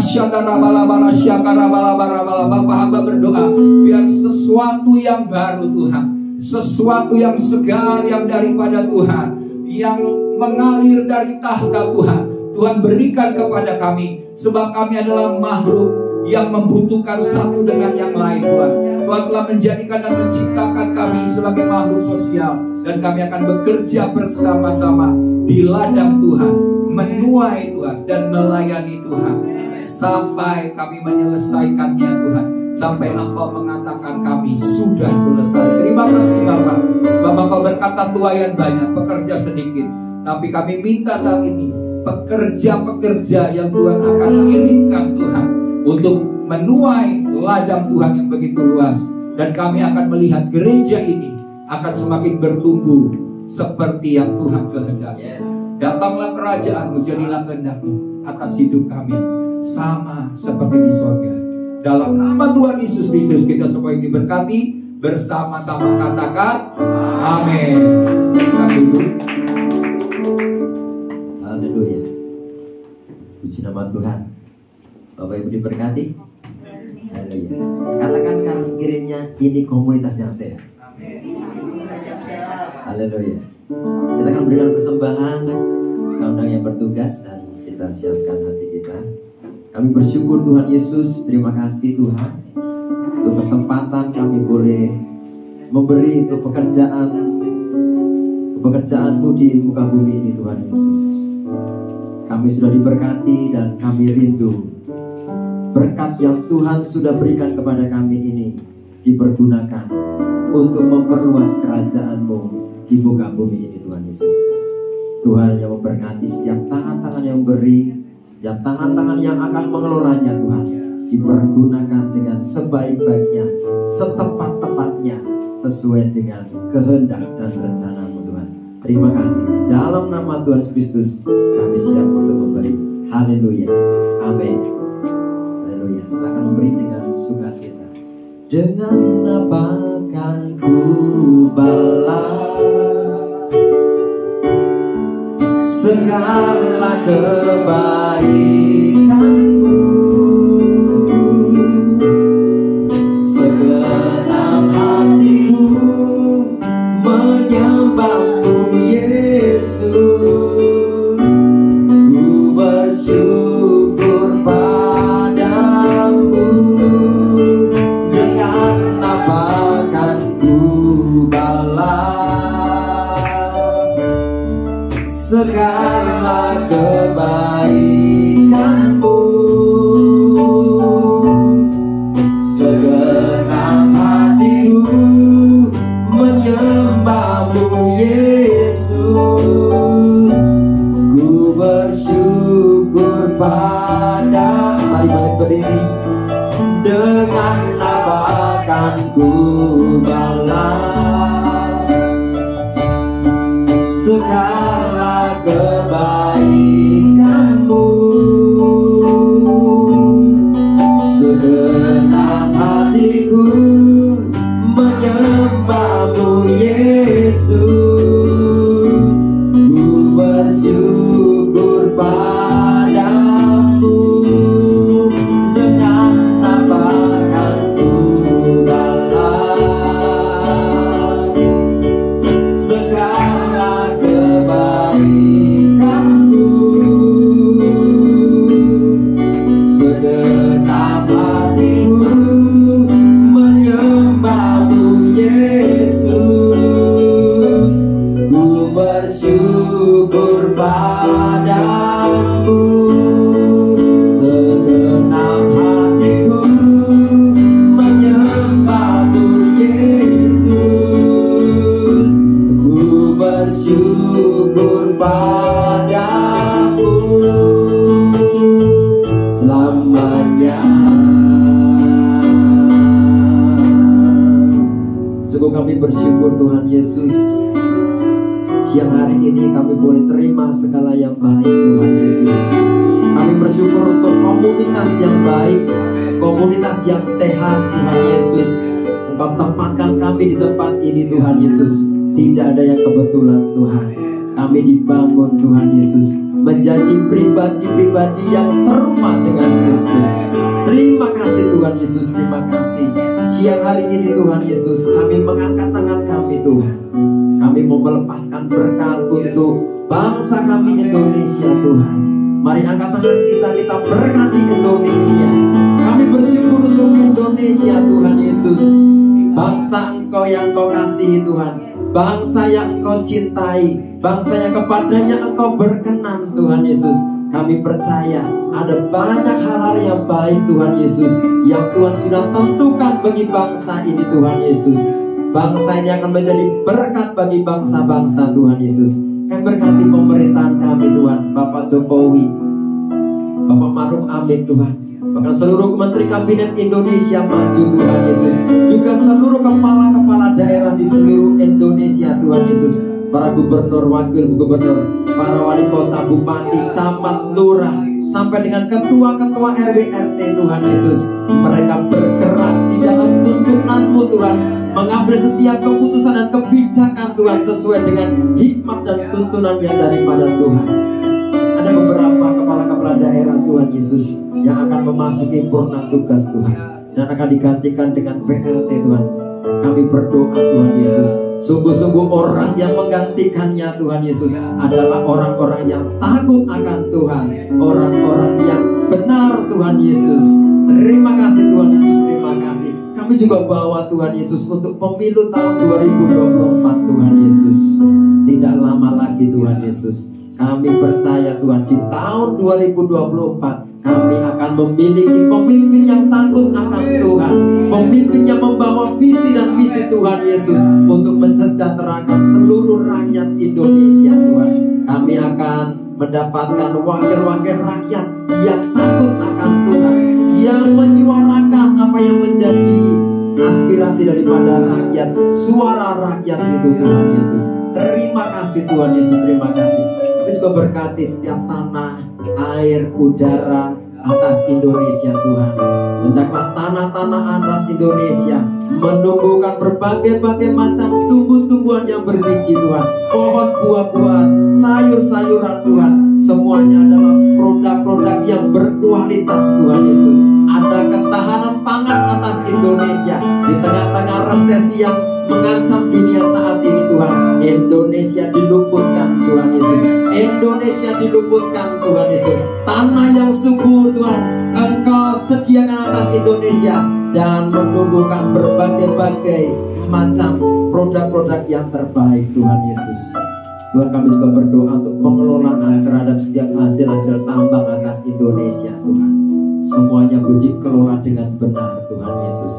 hamba berdoa, biar sesuatu yang baru Tuhan, sesuatu yang segar yang daripada Tuhan, yang mengalir dari tahta Tuhan, Tuhan berikan kepada kami. Sebab kami adalah makhluk yang membutuhkan satu dengan yang lain Tuhan. Tuhan telah menjadikan dan menciptakan kami sebagai makhluk sosial, dan kami akan bekerja bersama-sama di ladang Tuhan, menuai Tuhan dan melayani Tuhan sampai kami menyelesaikannya Tuhan, sampai Engkau mengatakan kami sudah selesai. Terima kasih Bapak. Bapak Engkau berkata tuaian banyak, pekerja sedikit. Tapi kami minta saat ini pekerja-pekerja yang Tuhan akan kirimkan Tuhan untuk menuai ladang Tuhan yang begitu luas. Dan kami akan melihat gereja ini akan semakin bertumbuh seperti yang Tuhan kehendaki. Datanglah kerajaan-Mu, jadilah kehendak-Mu atas hidup kami, sama seperti di surga. Dalam nama Tuhan Yesus Kristus kita semua yang diberkati, bersama-sama katakan amin. Kita duduk. Haleluya. Puji nama Tuhan. Bapak Ibu diberkati. Haleluya. Katakan kami kiranya ini komunitas yang sehat. Haleluya. Kita akan berikan persembahan. Saya undang yang bertugas dan kita siapkan hati kita. Kami bersyukur Tuhan Yesus, terima kasih Tuhan untuk kesempatan kami boleh memberi untuk pekerjaan-Mu di muka bumi ini Tuhan Yesus. Kami sudah diberkati dan kami rindu berkat yang Tuhan sudah berikan kepada kami ini dipergunakan untuk memperluas kerajaan-Mu di muka bumi ini Tuhan Yesus. Tuhan yang memberkati setiap tangan-tangan yang beri, setiap tangan-tangan yang akan mengelolanya Tuhan, dipergunakan dengan sebaik-baiknya, setepat-tepatnya, sesuai dengan kehendak dan rencana-Mu Tuhan. Terima kasih. Di dalam nama Tuhan Yesus Kristus kami siap untuk memberi. Haleluya. Amin. Haleluya. Silakan memberi dengan sukacita. Dengan apa akan ku balas segala kebaikan-Mu, segenap hatiku menyembah-Mu Yesus. Ku bersyukur padamu, dengan apa akan ku balas segala kebaikan-Mu, segenap hatiku menyembah-Mu Yesus. Ku bersyukur pada, mari bangkit berdiri. Dengan apa akan ku balas segala kebaikan-Mu, segenap hatiku menyembah-Mu Yesus. Ku bersyukur padamu, dengan apa akan ku balas segala kebaikan-Mu. bersyukur padamu selamanya. Sungguh kami bersyukur Tuhan Yesus, siang hari ini kami boleh terima segala yang baik Tuhan Yesus. Kami bersyukur untuk komunitas yang baik, komunitas yang sehat Tuhan Yesus. Engkau tempatkan kami di tempat ini Tuhan Yesus. Tidak ada yang kebetulan Tuhan. Kami dibangun Tuhan Yesus menjadi pribadi-pribadi yang serupa dengan Kristus. Terima kasih Tuhan Yesus, terima kasih. Siang hari ini Tuhan Yesus, kami mengangkat tangan kami Tuhan. Kami mau melepaskan berkat untuk bangsa kami Indonesia Tuhan. Mari angkat tangan kita berkati Indonesia. Kami bersyukur untuk Indonesia Tuhan Yesus. Bangsa Engkau yang Engkau kasihi Tuhan, bangsa yang Engkau cintai, bangsa yang kepadanya Engkau berkenan Tuhan Yesus. Kami percaya ada banyak hal-hal yang baik Tuhan Yesus, yang Tuhan sudah tentukan bagi bangsa ini Tuhan Yesus. Bangsa ini akan menjadi berkat bagi bangsa-bangsa Tuhan Yesus. Kami berkati pemerintahan kami Tuhan, Bapak Jokowi, Bapak Maruf Amin Tuhan, bahkan seluruh menteri kabinet Indonesia Maju Tuhan Yesus, juga seluruh kepala-kepala daerah di seluruh Indonesia Tuhan Yesus, para gubernur, wakil gubernur, para wali kota, bupati, camat, lurah, sampai dengan ketua-ketua RW RT Tuhan Yesus. Mereka bergerak di dalam tuntunanmu Tuhan, mengambil setiap keputusan dan kebijakan Tuhan sesuai dengan hikmat dan tuntunan yang daripada Tuhan. Ada beberapa kepala-kepala daerah Tuhan Yesus yang akan memasuki purna tugas Tuhan dan akan digantikan dengan PLT Tuhan. Kami berdoa Tuhan Yesus, sungguh-sungguh orang yang menggantikannya Tuhan Yesus adalah orang-orang yang takut akan Tuhan, orang-orang yang benar Tuhan Yesus. Terima kasih Tuhan Yesus, terima kasih. Kami juga bawa Tuhan Yesus untuk pemilu tahun 2024 Tuhan Yesus. Tidak lama lagi Tuhan Yesus. Kami percaya Tuhan, di tahun 2024 kami akan memiliki pemimpin yang takut akan Tuhan, pemimpin yang membawa visi dan misi Tuhan Yesus untuk mensejahterakan seluruh rakyat Indonesia Tuhan. Kami akan mendapatkan wakil-wakil rakyat yang takut akan Tuhan, yang menyuarakan apa yang menjadi aspirasi daripada rakyat, suara rakyat itu Tuhan Yesus. Terima kasih Tuhan Yesus, terima kasih. Kami juga berkati setiap tanah, air, udara atas Indonesia Tuhan. Hendaklah tanah-tanah atas Indonesia menumbuhkan berbagai-bagai macam tumbuh-tumbuhan yang berbiji Tuhan, pohon buah-buahan, sayur-sayuran Tuhan. Semuanya adalah produk-produk yang berkualitas Tuhan Yesus. Ada ketahanan pangan atas Indonesia di tengah-tengah resesi yang mengancam dunia saat ini Tuhan. Indonesia diluputkan Tuhan Yesus, Indonesia diluputkan Tuhan Yesus. Tanah yang subur Tuhan Engkau sediakan atas Indonesia dan menumbuhkan berbagai-bagai macam produk-produk yang terbaik Tuhan Yesus. Tuhan, kami juga berdoa untuk pengelolaan terhadap setiap hasil-hasil tambang atas Indonesia Tuhan. Semuanya boleh dikelola dengan benar Tuhan Yesus.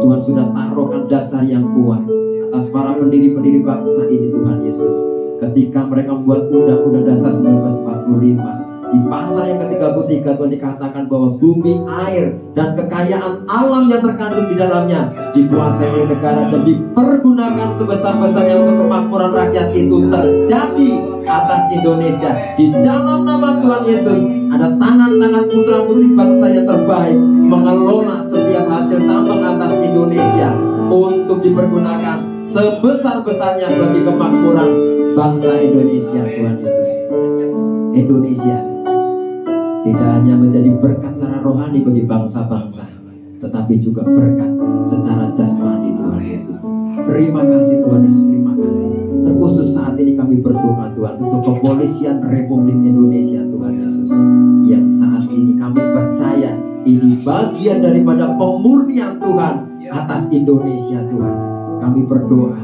Tuhan sudah taruhkan dasar yang kuat atas para pendiri-pendiri bangsa ini Tuhan Yesus. Ketika mereka membuat Undang-Undang Dasar 1945, di pasal yang ke-33 Tuhan dikatakan bahwa bumi, air, dan kekayaan alam yang terkandung di dalamnya dikuasai oleh negara dan dipergunakan sebesar-besarnya untuk kemakmuran rakyat itu terjadi atas Indonesia. Di dalam nama Tuhan Yesus ada tangan-tangan putra-putri bangsa yang terbaik mengelola setiap hasil tambang atas Indonesia untuk dipergunakan sebesar-besarnya bagi kemakmuran bangsa Indonesia Tuhan Yesus. Indonesia tidak hanya menjadi berkat secara rohani bagi bangsa-bangsa, tetapi juga berkat secara jasmani Tuhan Yesus. Terima kasih Tuhan Yesus, terima kasih. Terkhusus saat ini kami berdoa Tuhan untuk kepolisian Republik Indonesia Tuhan Yesus, yang saat ini kami percaya ini bagian daripada pemurnian Tuhan atas Indonesia Tuhan. Kami berdoa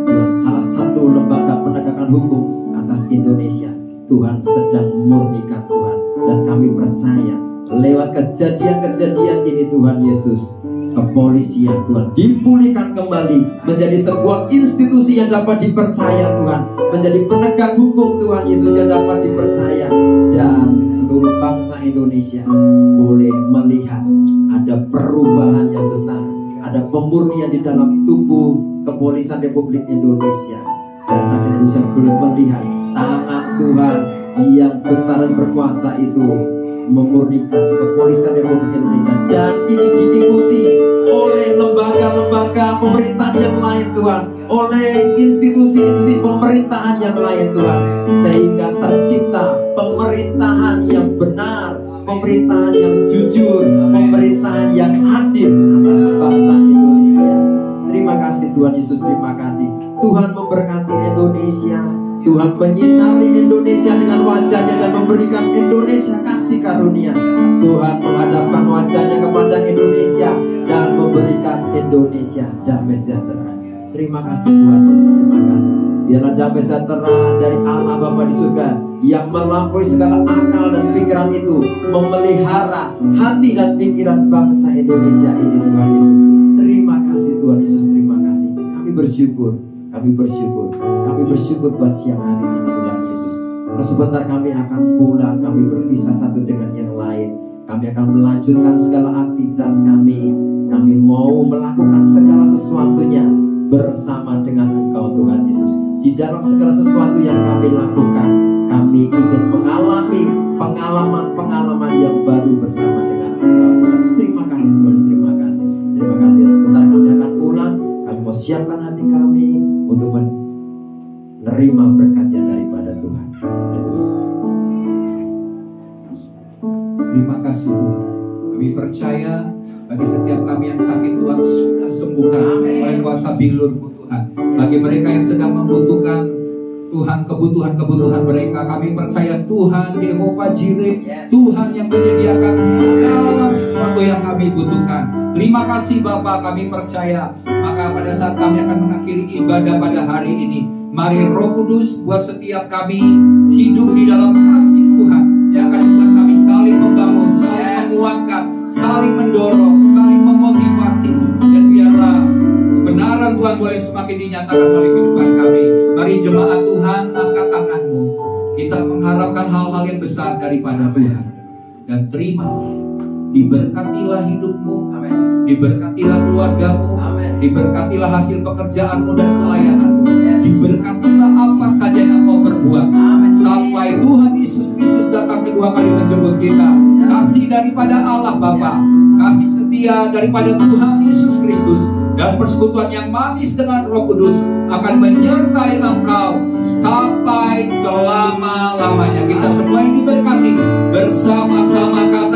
Tuhan, salah satu lembaga penegakan hukum atas Indonesia Tuhan sedang memurnikan Tuhan. Dan kami percaya lewat kejadian-kejadian ini Tuhan Yesus, kepolisian Tuhan dipulihkan kembali menjadi sebuah institusi yang dapat dipercaya Tuhan, menjadi penegak hukum Tuhan Yesus yang dapat dipercaya, dan seluruh bangsa Indonesia boleh melihat ada perubahan yang besar, ada pemurnian di dalam tubuh kepolisian Republik Indonesia, dan rakyat Indonesia boleh melihat tangan Tuhan yang besar dan berkuasa itu memurnikan kepolisian Republik Indonesia, dan ini diikuti oleh lembaga-lembaga pemerintahan yang lain Tuhan, oleh institusi-institusi pemerintahan yang lain Tuhan, sehingga tercipta pemerintahan yang benar, pemerintahan yang jujur, pemerintahan yang adil atas bangsa Indonesia. Terima kasih Tuhan Yesus, terima kasih. Tuhan memberkati Indonesia, Tuhan menyinari Indonesia dengan wajahnya dan memberikan Indonesia kasih karunia. Tuhan menghadapkan wajahnya kepada Indonesia dan memberikan Indonesia damai sejahtera. Terima kasih Tuhan Yesus, terima kasih. Biarlah damai sejahtera dari Allah Bapa di surga yang melampaui segala akal dan pikiran itu memelihara hati dan pikiran bangsa Indonesia ini Tuhan Yesus. Terima kasih Tuhan Yesus, terima kasih. Kami bersyukur, kami bersyukur buat siang hari ini Tuhan Yesus. Terus sebentar kami akan pulang, kami berpisah satu dengan yang lain. Kami akan melanjutkan segala aktivitas kami. Kami mau melakukan segala sesuatunya bersama dengan Engkau Tuhan Yesus. Di dalam segala sesuatu yang kami lakukan, kami ingin mengalami pengalaman-pengalaman yang baru bersama dengan Engkau Tuhan Yesus. Terima kasih Tuhan, terima kasih. Terima kasih. Sebentar kami akan pulang. Kami mau siapkan hati kami untuk menerima berkatnya daripada Tuhan. Terima kasih Tuhan. Kami percaya bagi setiap kami yang sakit Tuhan sudah sembuhkan oleh kuasa bilur-Mu Tuhan. Bagi mereka yang sedang membutuhkan Tuhan kebutuhan mereka, kami percaya Tuhan Yehova Jireh, Tuhan yang menyediakan segala sesuatu yang kami butuhkan. Terima kasih Bapa, kami percaya. Maka pada saat kami akan mengakhiri ibadah pada hari ini, mari Roh Kudus buat setiap kami hidup di dalam kasih Tuhan yang akan membuat kami saling membangun, saling menguatkan, saling mendorong, saling memotivasi, dan biarlah kebenaran Tuhan boleh semakin dinyatakan melalui kehidupan kami. Mari jemaat Tuhan, angkat tanganmu. Kita mengharapkan hal-hal yang besar daripada Tuhan. Dan terima, diberkatilah hidupmu, diberkatilah keluargamu, diberkatilah hasil pekerjaanmu dan pelayananmu, diberkatilah apa saja yang kau perbuat, sampai Tuhan Yesus Kristus datang kedua kali menjemput kita. Kasih daripada Allah Bapa, kasih setia daripada Tuhan Yesus Kristus, dan persekutuan yang manis dengan Roh Kudus akan menyertai engkau sampai selama-lamanya. Kita semua ini berkati bersama-sama kami